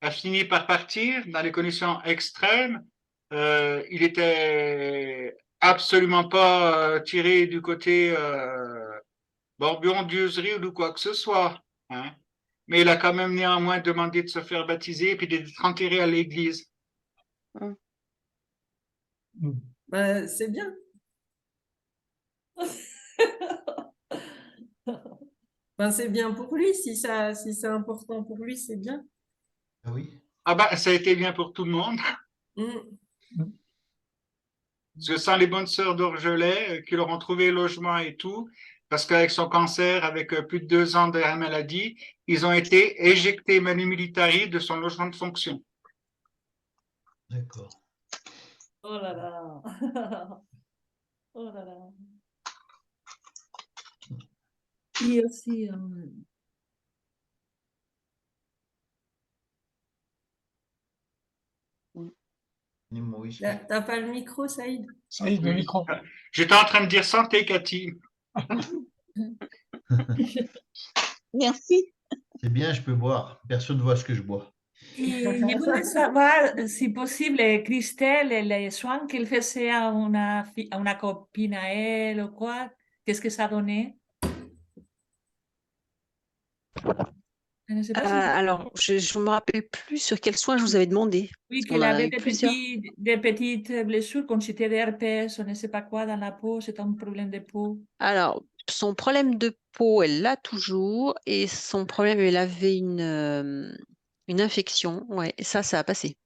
S1: a fini par partir dans les conditions extrêmes. Il était absolument pas tiré du côté Borbion-Dieuserie ou de quoi que ce soit. Hein. Mais il a quand même néanmoins demandé de se faire baptiser et puis d'être enterré à l'église.
S6: Ben, c'est bien. Ben, c'est bien pour lui. Si c'est important pour lui, c'est bien.
S5: Ah oui.
S1: Ah ben, ça a été bien pour tout le monde. Parce que sans les bonnes sœurs d'Orgelet, qui leur ont trouvé logement et tout, parce qu'avec son cancer, avec plus de 2 ans de la maladie, ils ont été éjectés manu militari de son logement de fonction.
S5: D'accord.
S7: Oh là là. Oh là là. Et aussi,
S6: T'as pas le micro, Saïd?
S3: Saïd, le micro.
S1: J'étais en train de dire santé, Cathy.
S4: Merci.
S5: C'est bien, je peux boire. Personne ne voit ce que je bois.
S7: et je voulais savoir, si possible, Christelle, les soins qu'elle faisait à una copine à elle ou quoi, qu'est-ce que ça donnait? Je ne sais pas si...
S8: Alors, je ne me rappelle plus sur quels soins je vous avais demandé.
S7: Oui,
S8: Parce qu'on
S7: qu'elle
S8: en a
S7: avait
S8: eu plusieurs.
S7: des petites blessures, comme c'était des herpès, on ne sait pas quoi dans la peau, c'est un problème de peau.
S8: Alors, son problème de peau, elle l'a toujours. Et son problème, elle avait une infection. Ouais, et ça a passé.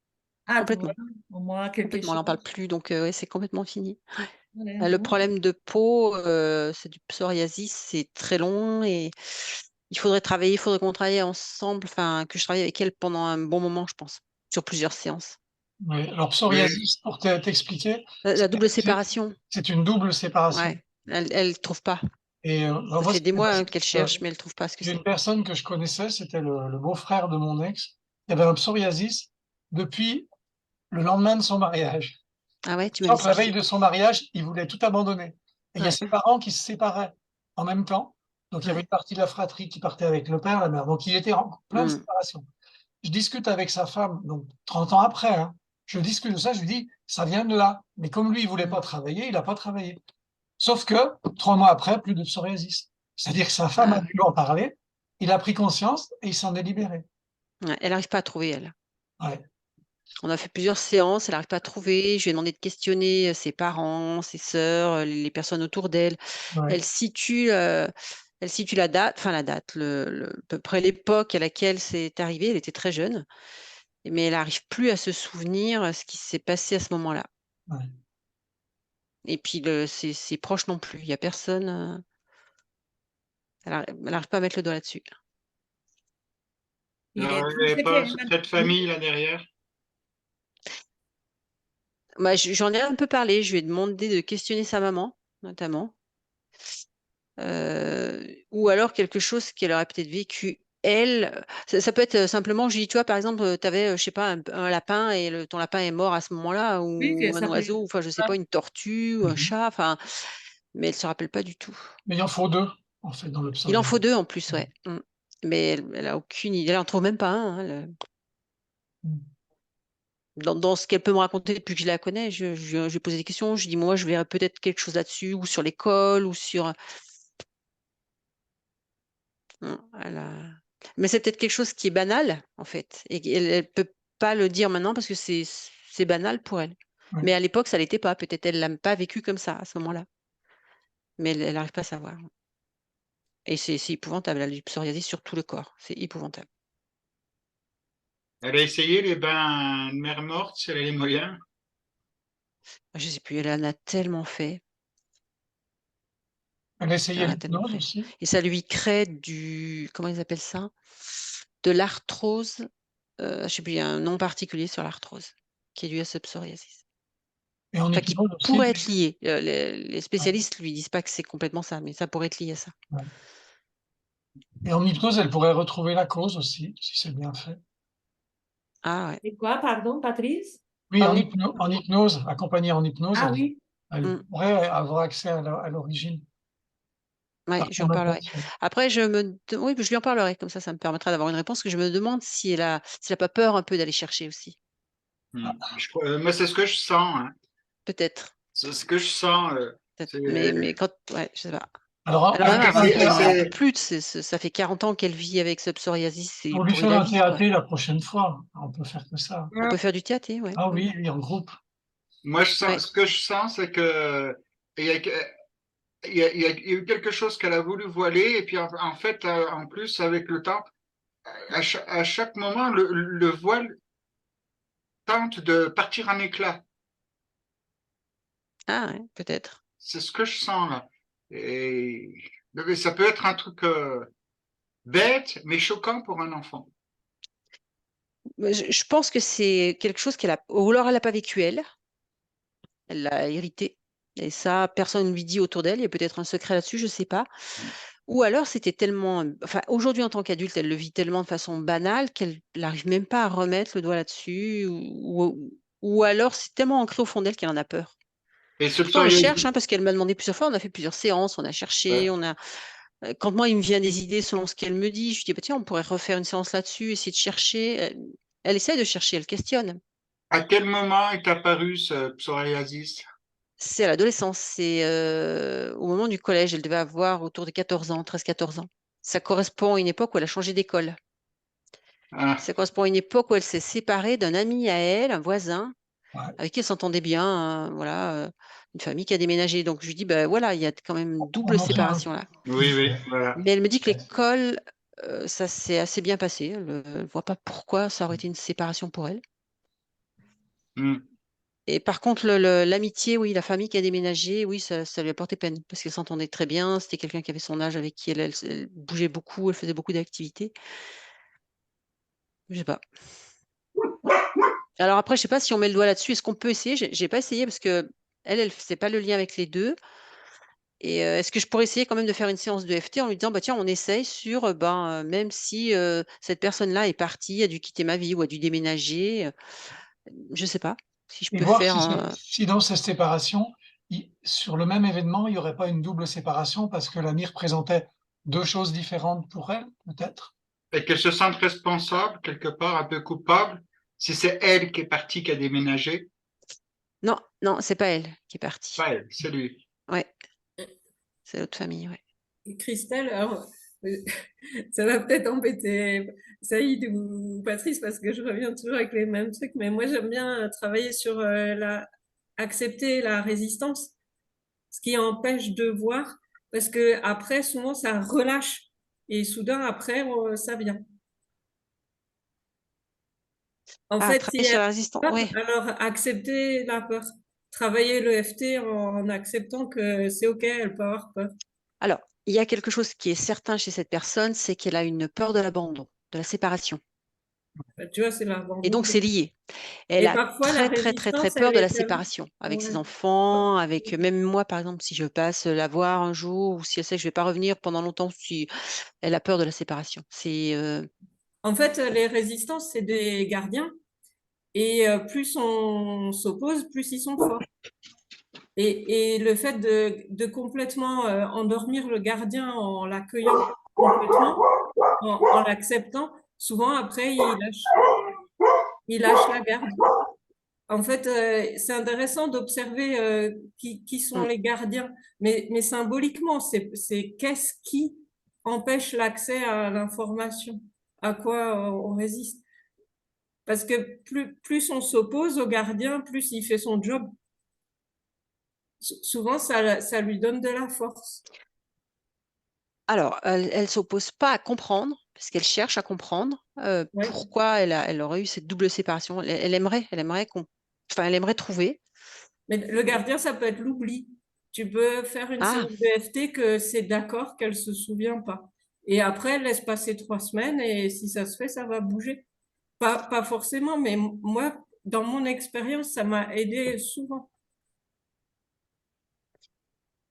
S7: Ah,
S8: Complètement.
S7: Au moins quelque
S8: Complètement, on n'en
S7: chose.
S8: parle plus. Donc, ouais, c'est complètement fini.
S7: Ouais,
S8: Le
S7: bon.
S8: problème de peau, c'est du psoriasis, c'est très long et il faudrait qu'on travaille ensemble, enfin, que je travaille avec elle pendant un bon moment, je pense, sur plusieurs séances.
S3: Oui. Alors, psoriasis, pour t'expliquer,
S8: La double séparation,
S3: c'est une double séparation.
S8: ouais, elle ne trouve pas.
S3: Et
S8: Ça
S3: moi,
S8: fait des
S3: c'était
S8: mois
S3: parce
S8: qu'elle
S3: que,
S8: cherche, mais elle ne trouve pas ce que
S3: j'ai
S8: c'est.
S3: une personne que je connaissais, c'était le beau-frère de mon ex. Il avait un psoriasis depuis le lendemain de son mariage.
S8: Ah ouais, tu
S3: Je
S8: m'as
S3: crois que la
S8: dit.
S3: veille de son mariage, il voulait tout abandonner. Et il y a
S8: Ouais.
S3: ses parents qui se séparaient en même temps. Donc, il y avait
S8: Ouais.
S3: une partie de la fratrie qui partait avec le père, la mère. Donc, il était en plein de
S8: Mm.
S3: séparation. Je discute avec sa femme, donc 30 ans après, hein, je discute de ça, je lui dis, ça vient de là. Mais comme lui, il voulait pas travailler, il n'a pas travaillé. Sauf que 3 mois après, plus de psoriasis. C'est-à-dire que sa femme
S8: Ah
S3: a
S8: ouais.
S3: dû en parler, il a pris conscience et il s'en est libéré.
S8: Ouais, elle n'arrive pas à trouver, elle.
S3: Ouais,
S8: On a fait plusieurs séances, elle n'arrive pas à trouver. Je lui ai demandé de questionner ses parents, ses sœurs, les personnes autour d'elle.
S3: ouais.
S8: Elle situe, elle situe la date, enfin la date, à peu près l'époque à laquelle c'est arrivé. Elle était très jeune, mais elle n'arrive plus à se souvenir ce qui s'est passé à ce moment-là.
S3: Ouais.
S8: Et puis ses proches non plus. Il n'y a personne. Elle n'arrive pas à mettre le doigt là-dessus.
S1: Alors, il
S7: tu
S1: n'y avait
S7: sais
S1: pas un
S7: que
S1: secret de famille là derrière?
S8: Bah, j'en ai un peu parlé. Je lui ai demandé de questionner sa maman, notamment. Ou alors quelque chose qu'elle aurait peut-être vécu elle. Ça peut être simplement, je dis, tu vois, par exemple, tu avais, je sais pas, un lapin et ton lapin est mort à ce moment-là,
S7: oui, que
S8: ou un
S7: ça peut
S8: oiseau, enfin, je sais pas, une tortue ou un
S3: Mhm.
S8: chat, enfin, mais elle se rappelle pas du tout.
S3: Mais il en faut 2, en fait, dans le
S8: Il en faut
S3: psoriasis.
S8: 2 en plus, ouais. Mais elle a aucune idée. Elle en trouve même pas un, hein,
S3: Mm.
S8: dans ce qu'elle peut me raconter depuis que je la connais. Je lui ai posé des questions. Je lui dis, moi, je verrais peut-être quelque chose là-dessus, ou sur l'école, ou sur. Non, mais c'est peut-être quelque chose qui est banal, en fait, et elle peut pas le dire maintenant parce que c'est banal pour elle.
S3: Ouais.
S8: Mais à l'époque, ça l'était pas. Peut-être elle l'a pas vécu comme ça à ce moment-là, mais elle n'arrive pas à savoir. Et c'est épouvantable. Elle a du psoriasis sur tout le corps. C'est épouvantable.
S1: Elle a essayé les bains de mer morte si elle a les moyens.
S8: Je sais plus. Elle en a tellement fait.
S3: Elle a essayé
S8: Elle en a tellement
S3: l'hypnose
S8: fait.
S3: aussi.
S8: Et ça lui crée comment ils appellent ça? De l'arthrose. Je sais plus. Il y a un nom particulier sur l'arthrose qui est due à ce psoriasis.
S3: Et en
S8: Enfin, qui
S3: hypnose aussi.
S8: pourrait être lié. Les spécialistes lui disent pas que c'est complètement ça, mais ça pourrait être lié à ça.
S3: Ouais. Et en hypnose, elle pourrait retrouver la cause aussi, si c'est bien fait.
S8: Ah ouais.
S7: c'est quoi, pardon, Patrice?
S3: Oui,
S8: En
S3: en hypnose, accompagnée en hypnose,
S7: Ah oui,
S3: elle
S8: Mm.
S3: pourrait avoir accès à l'origine.
S8: Ouais,
S3: Par
S8: je lui
S3: son
S8: en parlerai.
S3: intention.
S8: Après, oui, je lui en parlerai, comme ça me permettra d'avoir une réponse, que je me demande si elle a pas peur un peu d'aller chercher aussi.
S1: Moi, c'est ce que je sens, hein.
S8: Peut-être.
S1: C'est ce que je sens.
S8: Mais quand, ouais, je sais pas.
S3: Alors,
S8: Elle en a
S3: on lui
S8: marre,
S3: fait
S8: hein,
S3: un
S8: elle peut
S3: TAT,
S8: plus, ça fait 40 ans qu'elle vit avec ce psoriasis, c'est
S3: on lui
S8: pourri
S3: fait
S8: la
S3: un
S8: vie, quoi.
S3: TAT la prochaine fois. On peut faire que ça.
S8: On peut faire du théâtre, ouais.
S3: Ah oui, oui, en groupe.
S1: Moi,
S8: Ouais.
S1: ce que je sens, c'est que il y a, il y a eu quelque chose qu'elle a voulu voiler, et puis en fait, en plus, avec le temps, à chaque moment, le voile tente de partir en éclats.
S8: Ah ouais, peut-être.
S1: C'est ce que je sens là. Mais ça peut être un truc bête, mais choquant pour un enfant.
S8: Mais je pense que c'est quelque chose ou alors elle n'a pas vécu elle l'a hérité. Et ça, personne ne lui dit autour d'elle. Il y a peut-être un secret là-dessus, je ne sais pas. Ou alors c'était tellement. Enfin, aujourd'hui, en tant qu'adulte, elle le vit tellement de façon banale qu'elle n'arrive même pas à remettre le doigt là-dessus. Ou alors c'est tellement ancré au fond d'elle qu'elle en a peur.
S1: Et ce
S8: Pourtant, elle cherche,
S1: psoriasis,
S8: hein, parce qu'elle m'a demandé plusieurs fois. On a fait plusieurs séances, on a cherché,
S1: ouais.
S8: Quand moi, il me vient des idées selon ce qu'elle me dit, je lui dis, bah, tiens, on pourrait refaire une séance là-dessus, essayer de chercher. Elle essaie de chercher, elle questionne.
S1: À quel moment est apparu ce psoriasis?
S8: C'est à l'adolescence, c'est au moment du collège, elle devait avoir autour de 14 ans, 13-14 ans. Ça correspond à une époque où elle a changé d'école.
S1: Ah,
S8: Ça correspond à une époque où elle s'est séparée d'un ami à elle, un voisin,
S3: Ouais.
S8: avec qui elle s'entendait bien, voilà, une famille qui a déménagé. Donc je lui dis, bah, voilà, il y a quand même une double
S3: On en fait un.
S8: séparation là.
S1: oui, oui, voilà.
S8: Mais elle me dit que l'école, ça s'est assez bien passé. Elle ne voit pas pourquoi ça aurait été une séparation pour elle.
S1: Hmm.
S8: Et par contre, l'amitié, oui, la famille qui a déménagé, oui, ça lui a porté peine parce qu'elle s'entendait très bien. C'était quelqu'un qui avait son âge avec qui elle bougeait beaucoup, elle faisait beaucoup d'activités. Je sais pas. Alors après, je sais pas si on met le doigt là-dessus. Est-ce qu'on peut essayer? J'ai pas essayé parce que elle fait pas le lien avec les deux. Et est-ce que je pourrais essayer quand même de faire une séance de FT en lui disant, bah tiens, on essaye sur, même si cette personne-là est partie, a dû quitter ma vie ou a dû déménager, je sais pas si je
S3: Et
S8: peux
S3: voir
S8: faire
S3: si dans cette séparation, sur le même événement, il n'y aurait pas une double séparation parce que l'ami représentait deux choses différentes pour elle, peut-être.
S1: Et qu'elle se sente responsable, quelque part, un peu coupable, si c'est elle qui est partie, qui a déménagé.
S8: Non, non, c'est pas elle qui est partie.
S1: Pas elle, c'est lui.
S8: Ouais, c'est l'autre famille, ouais.
S6: Et Christelle, alors, ça va peut-être embêter Saïd ou Patrice parce que je reviens toujours avec les mêmes trucs, mais moi j'aime bien travailler sur accepter la résistance, ce qui empêche de voir, parce que après, souvent, ça relâche. Et soudain, après, ça vient. En
S8: Ah,
S6: fait, s'il
S8: travailler
S6: y
S8: sur
S6: a
S8: la résistance,
S6: peur,
S8: ouais.
S6: alors accepter la peur. Travailler l'EFT en acceptant que c'est OK, elle peut avoir peur.
S8: Alors, il y a quelque chose qui est certain chez cette personne, c'est qu'elle a une peur de l'abandon, de la séparation.
S6: Tu vois, c'est
S8: Et
S6: l'abandon.
S8: donc, c'est lié. Elle
S6: Et
S8: a
S6: parfois, la
S8: très
S6: résistance,
S8: peur
S6: elle
S8: de la
S6: est tellement...
S8: séparation avec ses
S6: Ouais.
S8: enfants, avec même moi, par exemple, si je passe la voir un jour ou si elle sait que je vais pas revenir pendant longtemps, si elle a peur de la séparation. C'est
S6: En fait, les résistances, c'est des gardiens. Et plus on s'oppose, plus ils sont forts. Et le fait de complètement endormir le gardien en l'accueillant complètement, en l'acceptant, souvent après, il lâche la garde. En fait, c'est intéressant d'observer qui sont
S8: mm.
S6: les gardiens, mais symboliquement, c'est qu'est-ce qui empêche l'accès à l'information, à quoi on résiste. Parce que plus on s'oppose au gardien, plus il fait son job. Souvent, ça lui donne de la force.
S8: Alors, elle s'oppose pas à comprendre, parce qu'elle cherche à comprendre
S6: Ouais.
S8: pourquoi elle aurait eu cette double séparation. Elle aimerait elle aimerait trouver.
S6: Mais le gardien, ça peut être l'oubli. Tu peux faire une
S8: Ah,
S6: séance de FT que c'est d'accord qu'elle se souvient pas. Et après, elle laisse passer 3 semaines et si ça se fait, ça va bouger. Pas forcément, mais moi, dans mon expérience, ça m'a aidé souvent.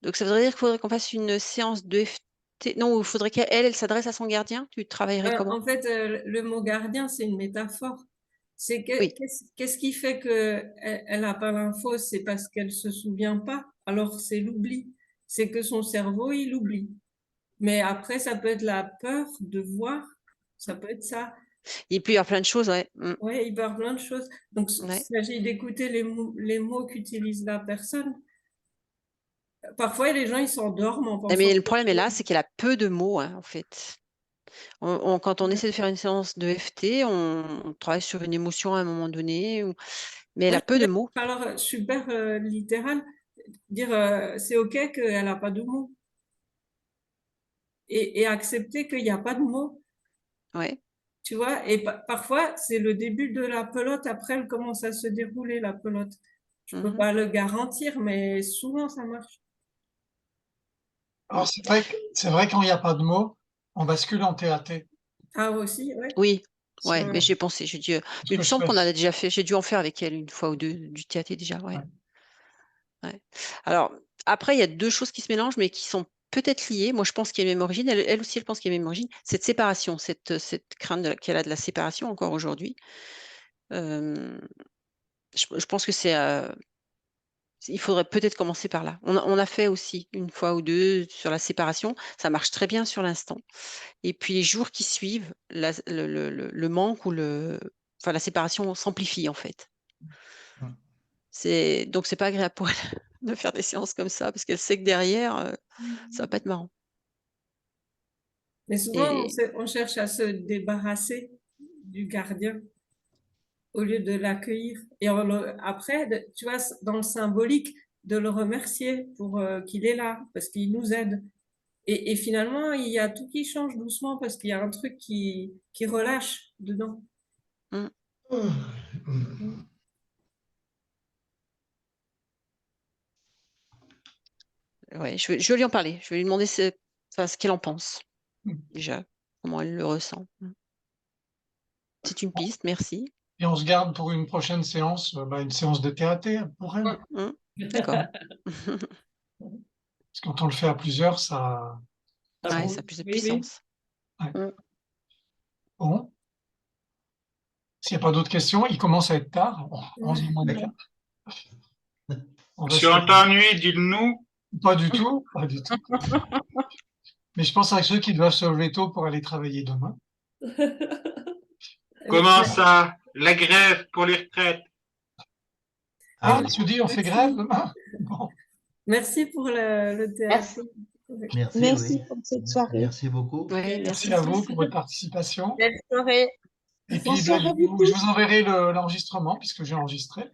S8: donc ça voudrait dire qu'il faudrait qu'on fasse une séance de FT. Non, il faudrait elle s'adresse à son gardien. Tu travaillerais comment?
S6: En fait, le mot gardien, c'est une métaphore. C'est
S8: Oui.
S6: qu'est-ce qui fait que elle n'a pas l'info? C'est parce qu'elle se souvient pas. Alors c'est l'oubli. C'est que son cerveau, il oublie. Mais après, ça peut être la peur de voir. Ça peut être ça.
S8: Il peut y avoir plein de choses, ouais.
S6: Ouais, il peut y avoir plein de choses. Donc, il
S8: Ouais.
S6: s'agit d'écouter les mots qu'utilise la personne. Parfois, les gens, ils s'endorment en pensant
S8: Mais le
S6: que
S8: problème est là, c'est qu'elle a peu de mots, hein, en fait. Quand on essaie de faire une séance de FT, on travaille sur une émotion à un moment donné, mais elle a peu de mots.
S6: alors super littéral, dire c'est OK qu'elle n'a pas de mots. Et accepter qu'il n'y a pas de mots,
S8: Ouais.
S6: tu vois. Et parfois, c'est le début de la pelote. Après, elle commence à se dérouler, la pelote. Je peux
S8: Mhm.
S6: pas le garantir, mais souvent, ça marche.
S3: Alors, c'est vrai quand il n'y a pas de mots, on bascule en TAT.
S6: Ah, aussi, ouais.
S8: Oui,
S3: C'est
S8: ouais, mais j'ai pensé, j'ai dû.
S3: ce
S8: Mais il
S3: que
S8: me
S3: je
S8: semble
S3: fais.
S8: qu'on a déjà fait, j'ai dû en faire avec elle une fois ou deux du TAT déjà, ouais.
S3: Ouais.
S8: Ouais. Alors, après, il y a deux choses qui se mélangent, mais qui sont peut-être liées. Moi, je pense qu'il y a une même origine. Elle aussi, elle pense qu'il y a une même origine. Cette séparation, cette crainte qu'elle a de la séparation encore aujourd'hui. Euh, je pense que il faudrait peut-être commencer par là. On a fait aussi une fois ou deux sur la séparation. Ça marche très bien sur l'instant. Et puis les jours qui suivent, le manque ou la séparation s'amplifie en fait. Donc c'est pas agréable pour elle de faire des séances comme ça parce qu'elle sait que derrière, ça va pas être marrant.
S6: Mais souvent,
S8: Et
S6: on cherche à se débarrasser du gardien au lieu de l'accueillir. Et après, tu vois, dans le symbolique, de le remercier pour qu'il est là, parce qu'il nous aide. Et finalement, il y a tout qui change doucement parce qu'il y a un truc qui relâche dedans.
S8: mm, ouais, je vais lui en parler. Je vais lui demander ce qu'elle en pense déjà, comment elle le ressent. C'est une piste, merci.
S3: Et on se garde pour une prochaine séance, une séance de TAT pour elle.
S8: D'accord.
S3: Parce que quand on le fait à plusieurs, ça
S8: Ouais,
S3: roule.
S8: ça a plus de
S6: Oui, oui.
S8: puissance.
S3: Ouais.
S8: Mm.
S3: Bon. S'il n'y a pas d'autres questions, il commence à être tard, 11 moins le quart. On va
S1: Si
S3: se
S1: on
S3: laisser.
S1: t'ennuie, dis-le nous.
S3: Pas du tout, pas du tout. Mais je pense à ceux qui doivent se lever tôt pour aller travailler demain.
S1: Comment ça? La grève pour les retraites.
S3: Ah,
S5: oui.
S3: tu dis, on fait grève demain? Bon.
S6: Merci pour le théâtre.
S5: Merci,
S4: Merci
S5: oui.
S4: pour cette soirée.
S5: Merci beaucoup.
S8: Ouais,
S3: Merci à vous pour votre participation.
S2: Belle soirée.
S3: Et puis,
S4: Bonsoir à vous
S3: je
S4: tous.
S3: vous enverrai l'enregistrement puisque j'ai enregistré.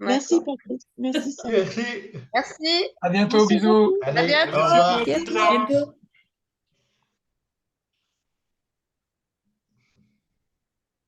S4: Merci,
S2: D'accord.
S4: Patrice. Merci, Sarah.
S5: Merci.
S2: Merci.
S3: À bientôt,
S4: Bonsoir à
S3: bisous.
S4: vous.
S5: Allez,
S2: bientôt.
S5: au revoir.
S8: Merci à tous.
S7: Bientôt.